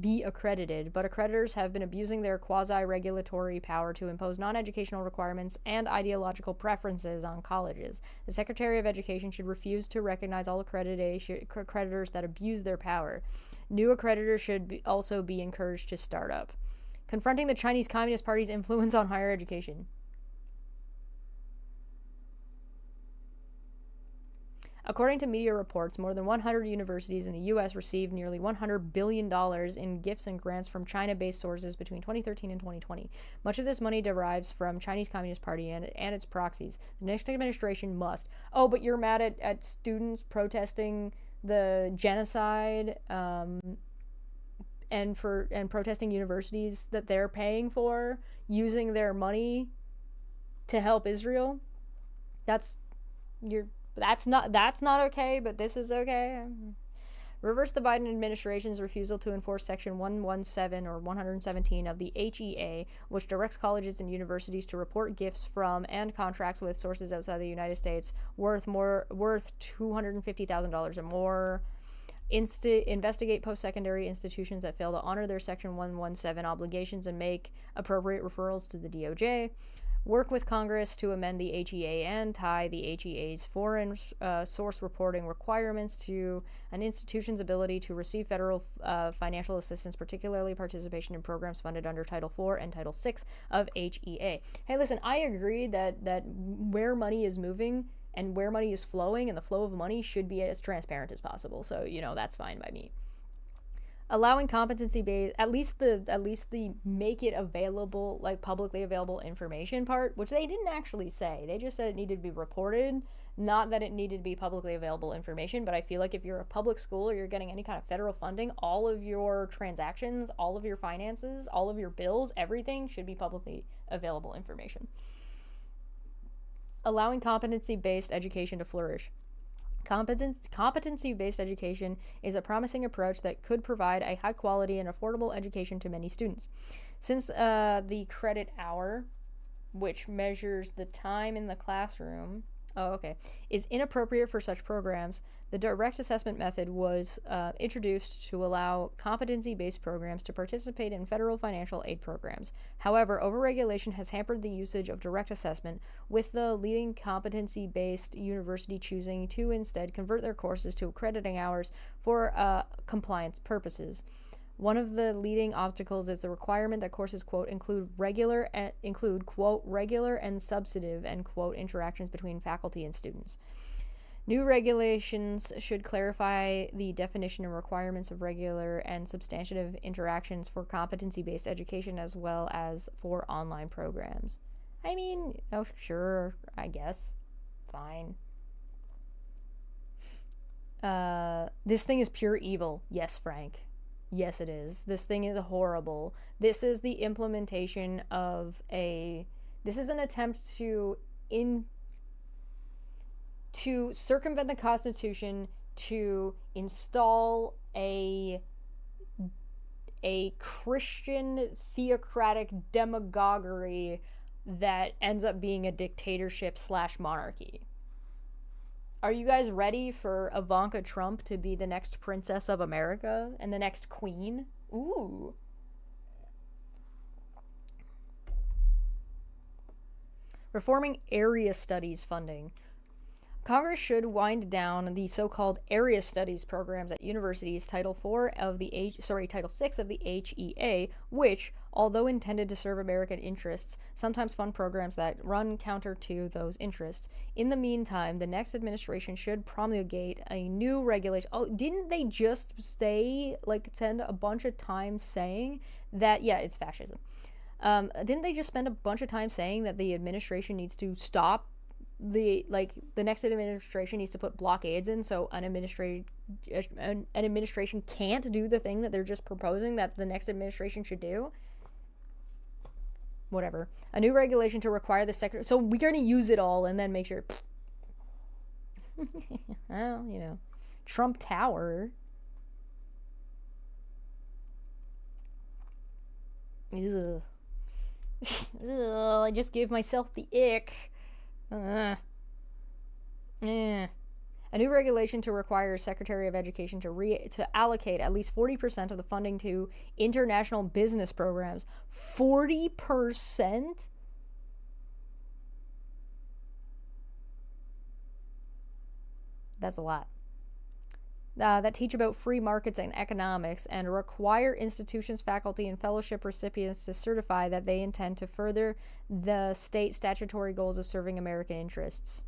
be accredited, but accreditors have been abusing their quasi-regulatory power to impose non-educational requirements and ideological preferences on colleges. The Secretary of Education should refuse to recognize all accreditors that abuse their power. New accreditors should also be encouraged to start up. Confronting the Chinese Communist Party's influence on higher education. According to media reports, more than 100 universities in the U.S. received nearly $100 billion in gifts and grants from China-based sources between 2013 and 2020. Much of this money derives from Chinese Communist Party and its proxies. The next administration must... Oh, but you're mad at students protesting the genocide and protesting universities that they're paying for, using their money to help Israel? That's not okay, but this is okay. Reverse the Biden administration's refusal to enforce Section 117 or 117 of the HEA, which directs colleges and universities to report gifts from and contracts with sources outside the United States worth $250,000 or more. Investigate post-secondary institutions that fail to honor their Section 117 obligations and make appropriate referrals to the DOJ. Work with Congress to amend the HEA and tie the HEA's foreign source reporting requirements to an institution's ability to receive federal financial assistance, particularly participation in programs funded under Title IV and Title VI of HEA. Hey, listen, I agree that where money is moving and where money is flowing and the flow of money should be as transparent as possible. So, that's fine by me. allowing competency based, at least the make it available, like publicly available information part, which they didn't actually say. They just said it needed to be reported, not that it needed to be publicly available information. But I feel like if you're a public school or you're getting any kind of federal funding, all of your transactions, all of your finances, all of your bills, everything should be publicly available information. Allowing competency based education to flourish. Competency-based education is a promising approach that could provide a high-quality and affordable education to many students. Since the credit hour, which measures the time in the classroom, is inappropriate for such programs, the direct assessment method was introduced to allow competency-based programs to participate in federal financial aid programs. However, overregulation has hampered the usage of direct assessment, with the leading competency-based university choosing to instead convert their courses to accrediting hours for compliance purposes. One of the leading obstacles is the requirement that courses, quote, include quote, regular and substantive, end quote, interactions between faculty and students. New regulations should clarify the definition and requirements of regular and substantive interactions for competency-based education as well as for online programs. I mean, oh, sure, I guess. Fine. This thing is pure evil. Yes, Frank. Yes, it is. This thing is horrible. This is the implementation of this is an attempt to circumvent the Constitution, to install a Christian theocratic demagoguery that ends up being a dictatorship / monarchy. Are you guys ready for Ivanka Trump to be the next princess of America and the next queen? Ooh. Reforming area studies funding. Congress should wind down the so-called area studies programs at universities, Title VI of the HEA, which, although intended to serve American interests, sometimes fund programs that run counter to those interests. In the meantime, the next administration should promulgate a new regulation. Oh, didn't they just spend a bunch of time saying that, yeah, it's fascism. Didn't they just spend a bunch of time saying that the administration needs to stop the next administration needs to put blockades in so an administration can't do the thing that they're just proposing that the next administration should do? Whatever. A new regulation to require the secretary. So we're going to use it all and then make sure. Well, Trump Tower. Ugh. I just gave myself the ick. A new regulation to require Secretary of Education to allocate at least 40% of the funding to international business programs. 40%? That's a lot. That teach about free markets and economics, and require institutions, faculty, and fellowship recipients to certify that they intend to further the state statutory goals of serving American interests.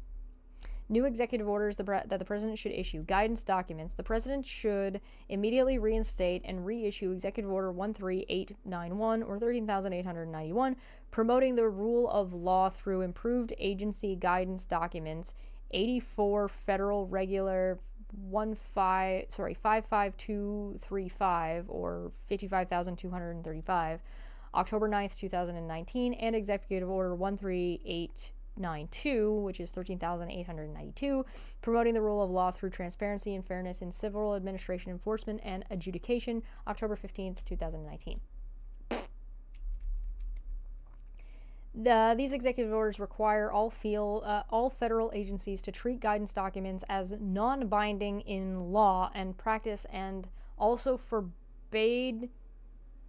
New executive orders that the president should issue. Guidance documents. The president should immediately reinstate and reissue Executive Order 13891 or 13,891, promoting the rule of law through improved agency guidance documents. 84 Federal Regular 55235 or 55,235, October 9th, 2019, and Executive Order 13892, which is 13,892, promoting the rule of law through transparency and fairness in civil administration enforcement and adjudication, October 15th, 2019. These executive orders require all federal agencies to treat guidance documents as non-binding in law and practice, and also forbade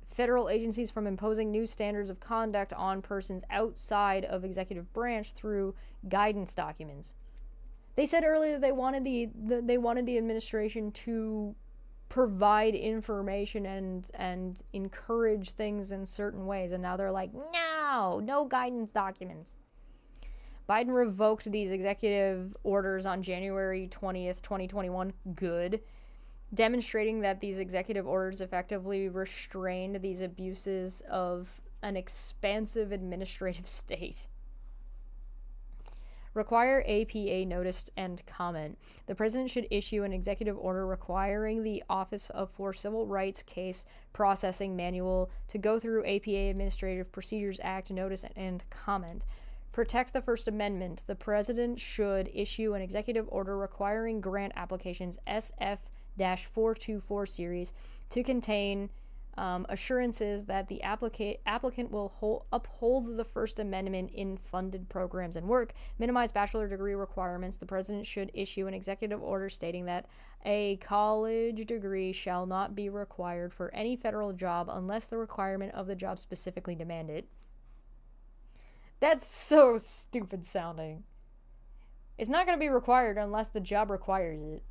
federal agencies from imposing new standards of conduct on persons outside of executive branch through guidance documents. They said earlier they wanted the administration to provide information and encourage things in certain ways, and now they're like, no guidance documents. Biden revoked these executive orders on January 20th, 2021. Good. demonstrating that these executive orders effectively restrained these abuses of an expansive administrative state. Require APA notice and comment. The president should issue an executive order requiring the Office for Civil Rights Case Processing Manual to go through APA Administrative Procedures Act notice and comment. Protect the First Amendment. The president should issue an executive order requiring grant applications SF-424 series to contain assurances that the applicant will uphold the First Amendment in funded programs and work, minimize bachelor degree requirements. The president should issue an executive order stating that a college degree shall not be required for any federal job unless the requirement of the job specifically demand it. That's so stupid sounding. It's not going to be required unless the job requires it.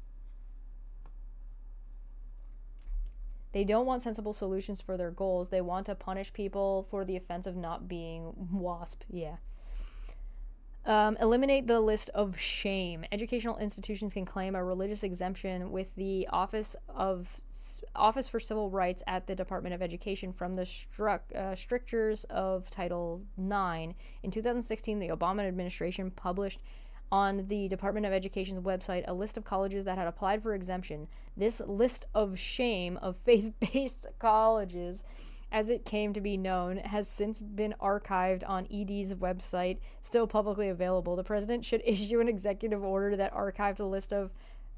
They don't want sensible solutions for their goals. They want to punish people for the offense of not being WASP. Yeah. Eliminate the list of shame. Educational institutions can claim a religious exemption with the Office for Civil Rights at the Department of Education from the strictures of Title IX. In 2016, the Obama administration published on the Department of Education's website a list of colleges that had applied for exemption. This list of shame of faith-based colleges, as it came to be known, has since been archived on ED's website, still publicly available. The president should issue an executive order that archived a list of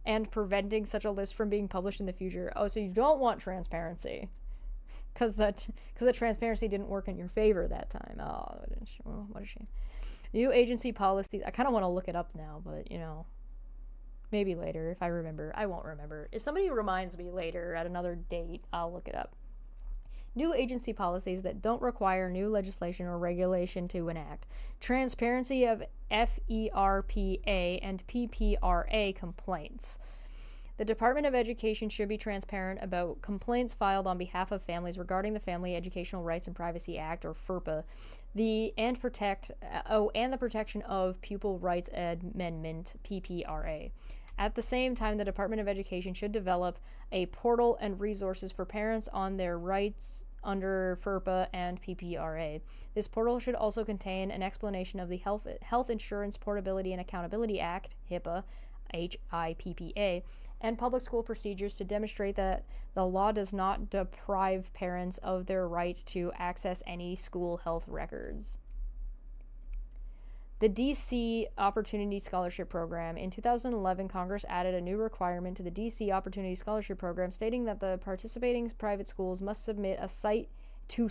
and preventing such a list from being published in the future. Oh, so you don't want transparency. Because the transparency didn't work in your favor that time. Oh, what a shame. New agency policies. I kind of want to look it up now, but, maybe later if I remember. I won't remember. If somebody reminds me later at another date, I'll look it up. New agency policies that don't require new legislation or regulation to enact. Transparency of FERPA and PPRA complaints. The Department of Education should be transparent about complaints filed on behalf of families regarding the Family Educational Rights and Privacy Act, or FERPA, and the Protection of Pupil Rights Amendment, PPRA. At the same time, the Department of Education should develop a portal and resources for parents on their rights under FERPA and PPRA. This portal should also contain an explanation of the Health Insurance Portability and Accountability Act, HIPAA, HIPPA, and public school procedures to demonstrate that the law does not deprive parents of their right to access any school health records. The DC Opportunity Scholarship Program. In 2011, Congress added a new requirement to the DC Opportunity Scholarship Program stating that the participating private schools must submit to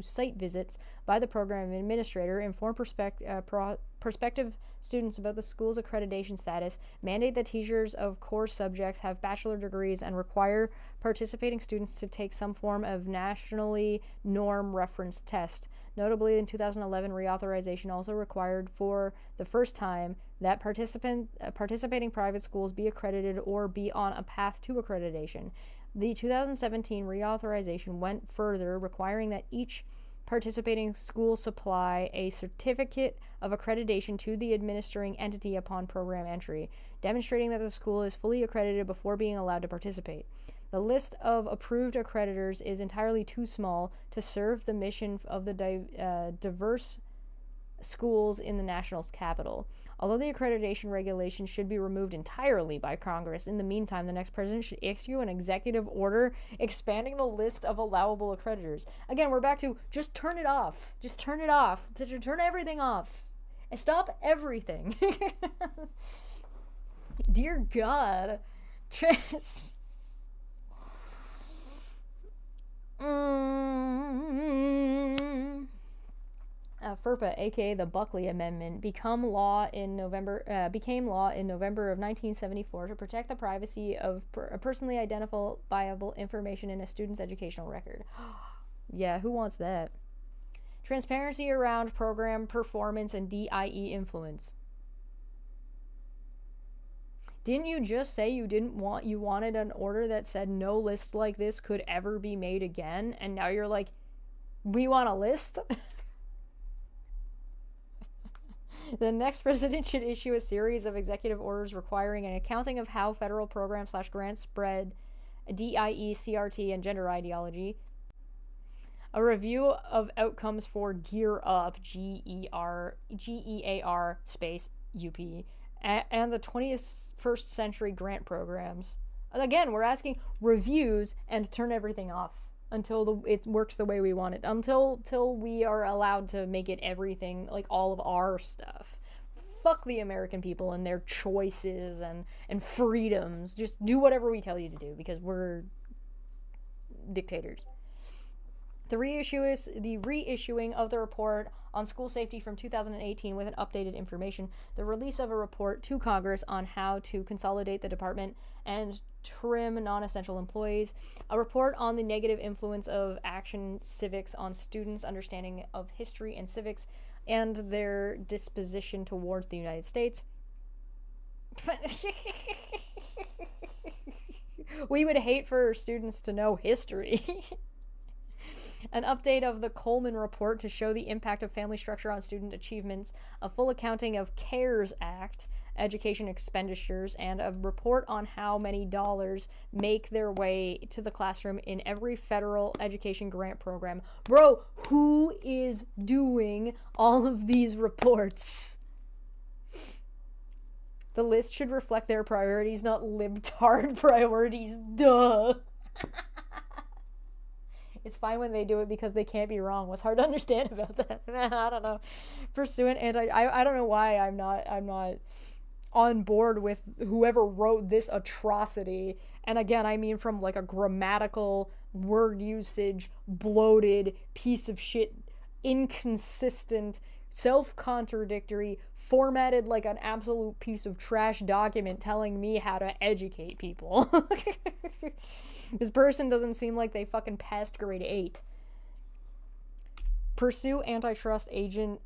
site visits by the program administrator, inform prospective students about the school's accreditation status, mandate that teachers of core subjects have bachelor degrees, and require participating students to take some form of nationally norm reference test. Notably, in 2011, reauthorization also required for the first time that participating private schools be accredited or be on a path to accreditation. The 2017 reauthorization went further, requiring that each participating school supply a certificate of accreditation to the administering entity upon program entry, demonstrating that the school is fully accredited before being allowed to participate. The list of approved accreditors is entirely too small to serve the mission of the diverse schools in the national capital. Although the accreditation regulations should be removed entirely by Congress, in the meantime, the next president should issue an executive order expanding the list of allowable accreditors. Again, we're back to just turn it off. Just turn it off. Turn everything off. And stop everything. Dear God. FERPA, aka the Buckley Amendment, became law in November of 1974 to protect the privacy of personally identifiable information in a student's educational record. Yeah, who wants that? Transparency around program performance and DIE influence. Didn't you just say you wanted an order that said no list like this could ever be made again, and now you're like, we want a list? The next president should issue a series of executive orders requiring an accounting of how federal programs/grants spread DIE, CRT, and gender ideology. A review of outcomes for Gear Up, GEAR space UP, and the 21st century grant programs. Again, we're asking reviews and turn everything off until it works the way we want it. Until we are allowed to make it everything, like all of our stuff. Fuck the American people and their choices and freedoms. Just do whatever we tell you to do because we're dictators. The reissuing of the report on school safety from 2018 with an updated information. The release of a report to Congress on how to consolidate the department and trim non-essential employees. A report on the negative influence of action civics on students' understanding of history and civics and their disposition towards the United States. We would hate for students to know history. An update of the Coleman Report to show the impact of family structure on student achievements, a full accounting of CARES Act education expenditures, and a report on how many dollars make their way to the classroom in every federal education grant program. Bro, who is doing all of these reports? The list should reflect their priorities, not libtard priorities. Duh. It's fine when they do it because they can't be wrong. What's hard to understand about that? I don't know. Pursuant I don't know why I'm not on board with whoever wrote this atrocity. And again, I mean from like a grammatical, word usage, bloated piece of shit, inconsistent, self-contradictory, formatted like an absolute piece of trash document telling me how to educate people. This person doesn't seem like they fucking passed grade 8. Pursue antitrust against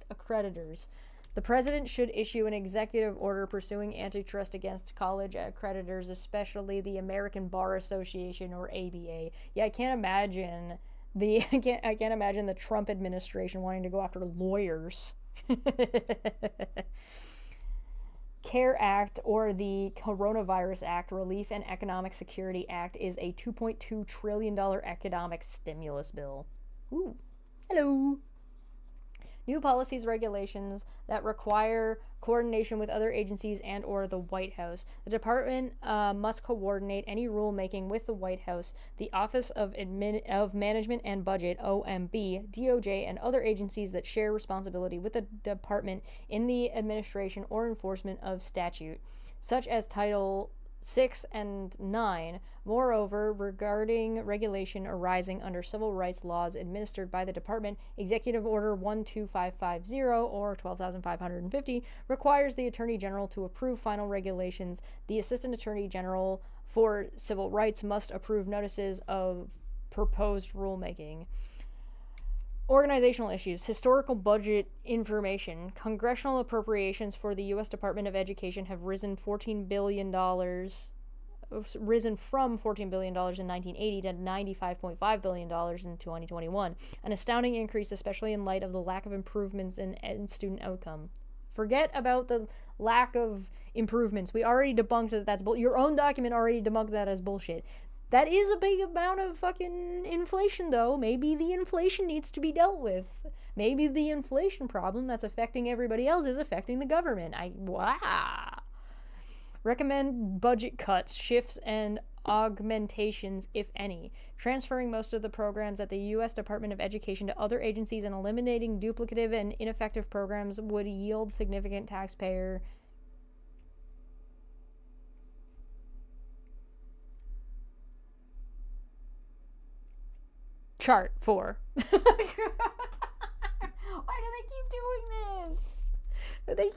accreditors. The president should issue an executive order pursuing antitrust against college accreditors, especially the American Bar Association or ABA. Yeah, I can't imagine the Trump administration wanting to go after lawyers. CARE Act, or the Coronavirus Act, Relief and Economic Security Act, is a $2.2 trillion economic stimulus bill. Ooh, hello. New policies, regulations that require coordination with other agencies and or the White House. The department must coordinate any rulemaking with the White House, the Office of Management and Budget, OMB, DOJ, and other agencies that share responsibility with the department in the administration or enforcement of statute, such as Title 6 and 9. Moreover, regarding regulation arising under civil rights laws administered by the department, Executive Order 12550 or 12550 requires the Attorney General to approve final regulations. The Assistant Attorney General for Civil Rights must approve notices of proposed rulemaking. Organizational issues, historical budget information. Congressional appropriations for the U.S. Department of Education have risen from $14 billion in 1980 to $95.5 billion in 2021. An astounding increase, especially in light of the lack of improvements in student outcome. Forget about the lack of improvements. We already debunked that that's bull. Your own document already debunked that as bullshit. That is a big amount of fucking inflation, though. Maybe the inflation needs to be dealt with. Maybe the inflation problem that's affecting everybody else is affecting the government. Recommend budget cuts, shifts, and augmentations, if any. Transferring most of the programs at the U.S. Department of Education to other agencies and eliminating duplicative and ineffective programs would yield significant taxpayer Chart 4. Why do they keep doing this? They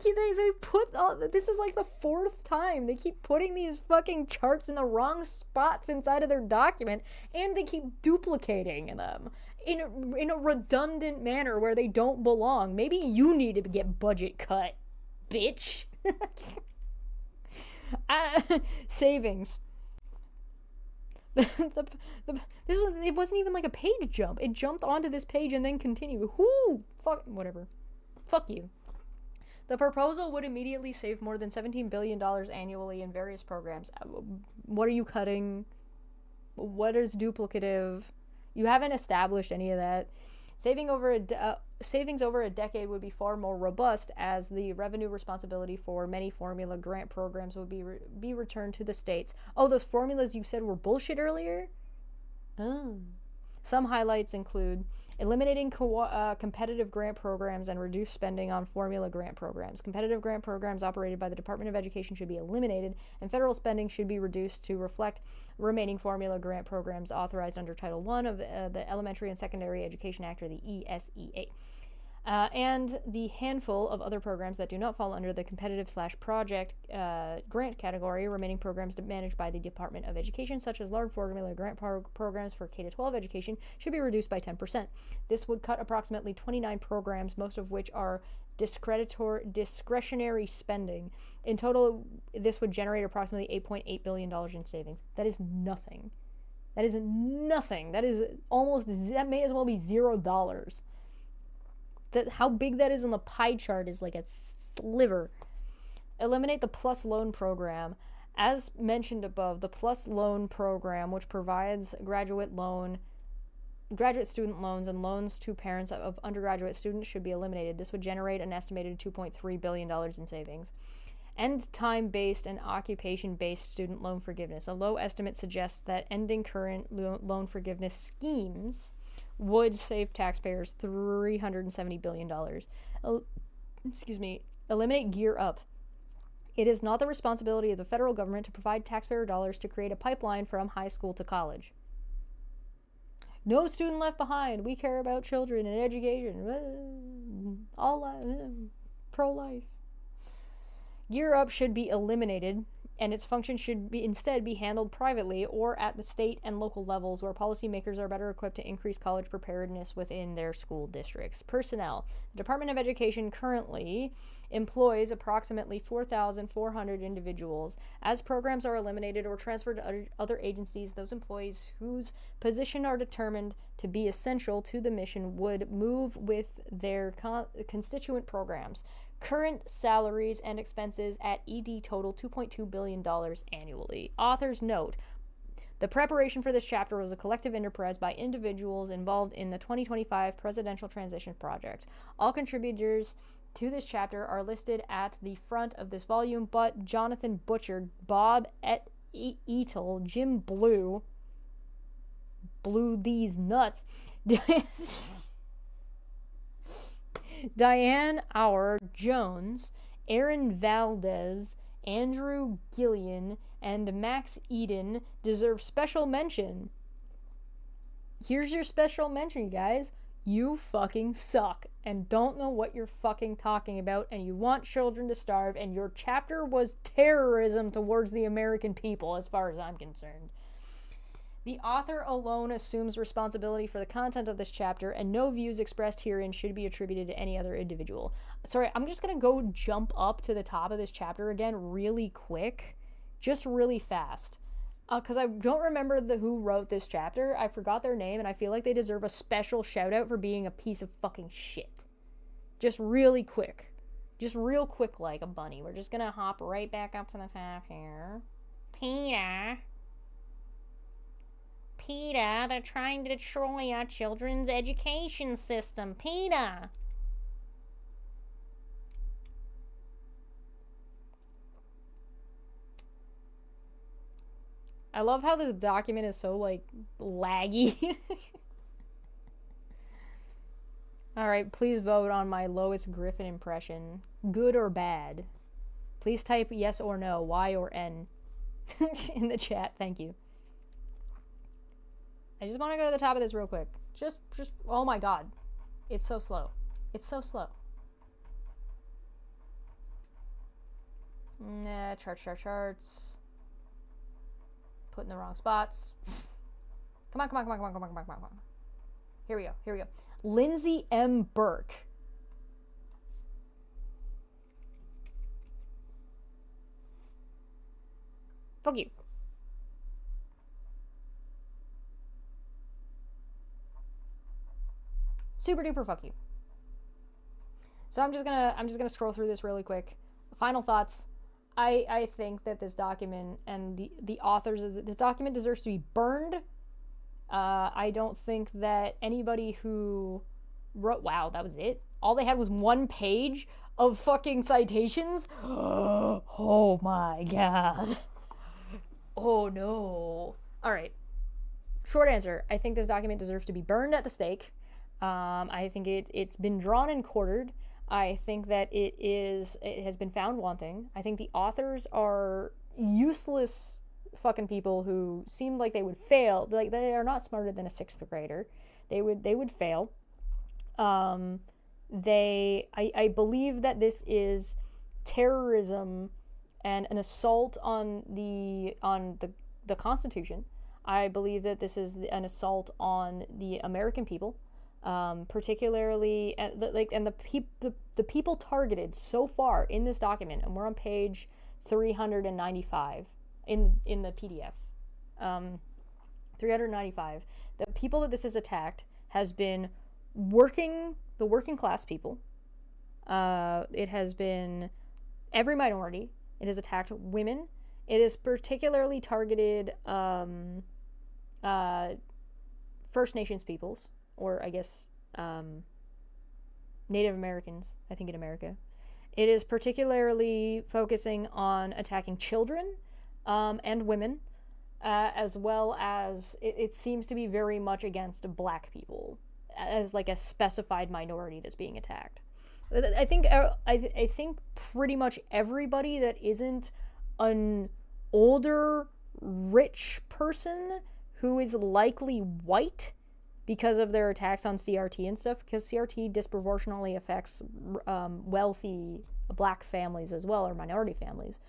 put all, this is like the 4th time they keep putting these fucking charts in the wrong spots inside of their document, and they keep duplicating them in a redundant manner where they don't belong. Maybe you need to get budget cut, bitch. Savings. the, it wasn't even like a page jump. It jumped onto this page and then continued. Whoo! Fuck, whatever. Fuck you. The proposal would immediately save more than $17 billion annually in various programs. What are you cutting? What is duplicative? You haven't established any of that. Savings over a decade would be far more robust, as the revenue responsibility for many formula grant programs would be returned to the states. Oh, those formulas you said were bullshit earlier? Oh. Some highlights include eliminating competitive grant programs and reduce spending on formula grant programs. Competitive grant programs operated by the Department of Education should be eliminated, and federal spending should be reduced to reflect remaining formula grant programs authorized under Title I of the Elementary and Secondary Education Act, or the ESEA. And the handful of other programs that do not fall under the competitive/project grant category, remaining programs managed by the Department of Education, such as large formula grant programs for K-12 education, should be reduced by 10%. This would cut approximately 29 programs, most of which are discretionary spending. In total, this would generate approximately $8.8 billion in savings. That is nothing. That is nothing. That may as well be $0. How big that is on the pie chart is like a sliver. Eliminate the PLUS loan program. As mentioned above, the PLUS loan program, which provides graduate student loans and loans to parents of undergraduate students, should be eliminated. This would generate an estimated $2.3 billion in savings. End time-based and occupation-based student loan forgiveness. A low estimate suggests that ending current loan forgiveness schemes would save taxpayers $370 billion. Eliminate Gear Up. It is not the responsibility of the federal government to provide taxpayer dollars to create a pipeline from high school to college. No student left behind. We care about children and education. Pro-life. Gear Up should be eliminated, and its function should instead be handled privately or at the state and local levels, where policymakers are better equipped to increase college preparedness within their school districts. Personnel. The Department of Education currently employs approximately 4,400 individuals. As programs are eliminated or transferred to other agencies, those employees whose position are determined to be essential to the mission would move with their constituent programs. Current salaries and expenses at ED total $2.2 billion annually. Author's note: the preparation for this chapter was a collective enterprise by individuals involved in the 2025 Presidential Transition Project. All contributors to this chapter are listed at the front of this volume, but Jonathan Butcher, Bob Etel, Jim blew these nuts, Diane Auer Jones, Aaron Valdez, Andrew Gillian, and Max Eden deserve special mention. Here's your special mention, you guys. You fucking suck and don't know what you're fucking talking about, and you want children to starve, and your chapter was terrorism towards the American people, as far as I'm concerned. The author alone assumes responsibility for the content of this chapter, and no views expressed herein should be attributed to any other individual. Sorry, I'm just gonna go jump up to the top of this chapter again really quick, just really fast, because I don't remember who wrote this chapter. I forgot their name, and I feel like they deserve a special shout out for being a piece of fucking shit. Just really quick. Just real quick like a bunny. We're just gonna hop right back up to the top here. PETA, they're trying to destroy our children's education system. PETA! I love how this document is so, like, laggy. Alright, please vote on my Lois Griffin impression. Good or bad? Please type yes or no, Y or N in the chat. Thank you. I just want to go to the top of this real quick. Just, oh my god. It's so slow. It's so slow. Nah, charts. Put in the wrong spots. Come on. Here we go. Lindsay M. Burke. Fuck you. Super duper fuck you. So I'm just gonna scroll through this really quick. Final thoughts. I think that this document and the authors of this document deserves to be burned. I don't think that anybody who wrote, wow, that was it? All they had was 1 page of fucking citations? Oh my god. Oh no. Alright. Short answer. I think this document deserves to be burned at the stake. I think it's been drawn and quartered. I think that it has been found wanting. I think the authors are useless fucking people who seemed like they would fail. Like, they are not smarter than a 6th grader. They would fail. I believe that this is terrorism and an assault on the Constitution. I believe that this is an assault on the American people, particularly the people targeted so far in this document, and we're on page 395 in the PDF. 395. The people that this has attacked has been the working class people. It has been every minority. It has attacked women. It is particularly targeted First Nations peoples, or I guess Native Americans, I think, in America. It is particularly focusing on attacking children and women, as well as it seems to be very much against black people as like a specified minority that's being attacked. I think pretty much everybody that isn't an older rich person who is likely white because of their attacks on CRT and stuff, because CRT disproportionately affects wealthy black families as well, or minority families,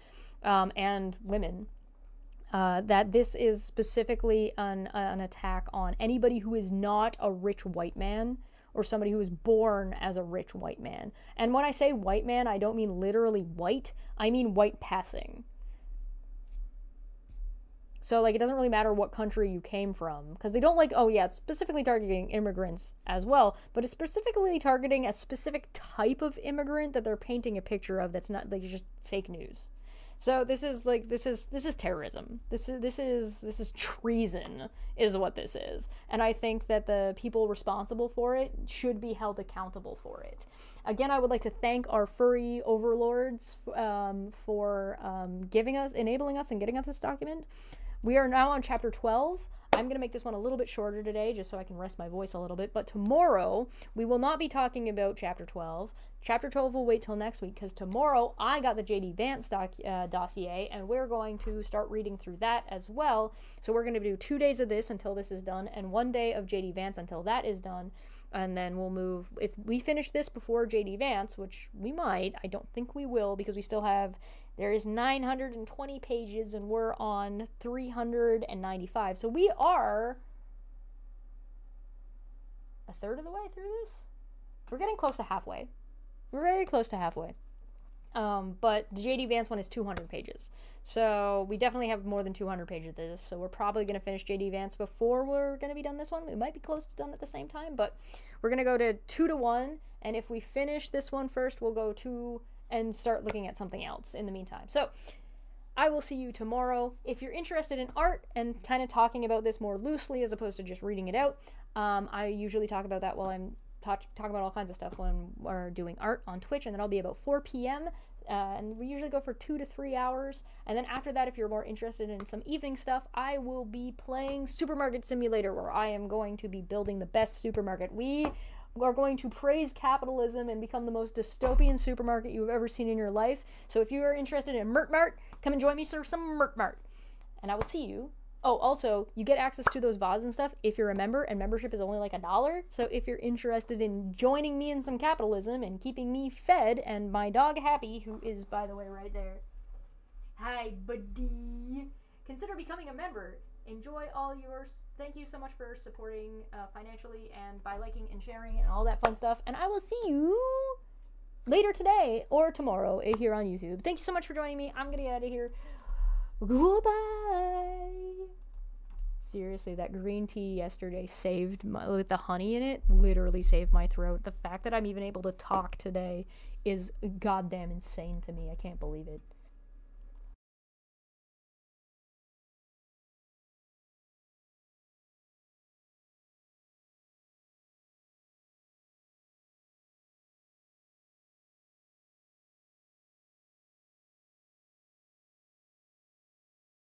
and women. That this is specifically an attack on anybody who is not a rich white man, or somebody who was born as a rich white man. And when I say white man, I don't mean literally white, I mean white passing. So, like, it doesn't really matter what country you came from, because they don't, like, oh yeah, it's specifically targeting immigrants as well, but it's specifically targeting a specific type of immigrant that they're painting a picture of that's not, like, just fake news. So this is terrorism. This is treason, is what this is. And I think that the people responsible for it should be held accountable for it. Again, I would like to thank our furry overlords for enabling us and getting us this document. We are now on chapter 12. I'm going to make this one a little bit shorter today, just so I can rest my voice a little bit. But tomorrow, we will not be talking about chapter 12. Chapter 12 will wait till next week, because tomorrow I got the J.D. Vance dossier, and we're going to start reading through that as well. So we're going to do 2 days of this until this is done, and 1 day of J.D. Vance until that is done. And then we'll move, if we finish this before J.D. Vance, which we might, I don't think we will, because we still have, there is 920 pages, and we're on 395. So we are a third of the way through this? We're getting close to halfway. We're very close to halfway. But the J.D. Vance one is 200 pages. So we definitely have more than 200 pages of this. So we're probably going to finish J.D. Vance before we're going to be done this one. We might be close to done at the same time. But we're going to go to 2 to 1. And if we finish this one first, we'll go 2 and start looking at something else in the meantime. So I will see you tomorrow. If you're interested in art and kind of talking about this more loosely as opposed to just reading it out, I usually talk about that while I'm talk about all kinds of stuff when we're doing art on Twitch, and then I'll be about 4 p.m. And we usually go for 2 to 3 hours. And then after that, if you're more interested in some evening stuff, I will be playing Supermarket Simulator, where I am going to be building the best supermarket. We are going to praise capitalism and become the most dystopian supermarket you've ever seen in your life. So if you are interested in Mert Mart, come and join me for some Mert Mart. And I will see you. Oh, also, you get access to those VODs and stuff if you're a member, and membership is only like $1. So if you're interested in joining me in some capitalism and keeping me fed and my dog happy, who is, by the way, right there. Hi, buddy. Consider becoming a member. Enjoy all yours. Thank you so much for supporting financially and by liking and sharing and all that fun stuff. And I will see you later today or tomorrow here on YouTube. Thank you so much for joining me. I'm going to get out of here. Goodbye. See seriously, that green tea yesterday saved with the honey in it, literally saved my throat. The fact that I'm even able to talk today is goddamn insane to me. I can't believe it.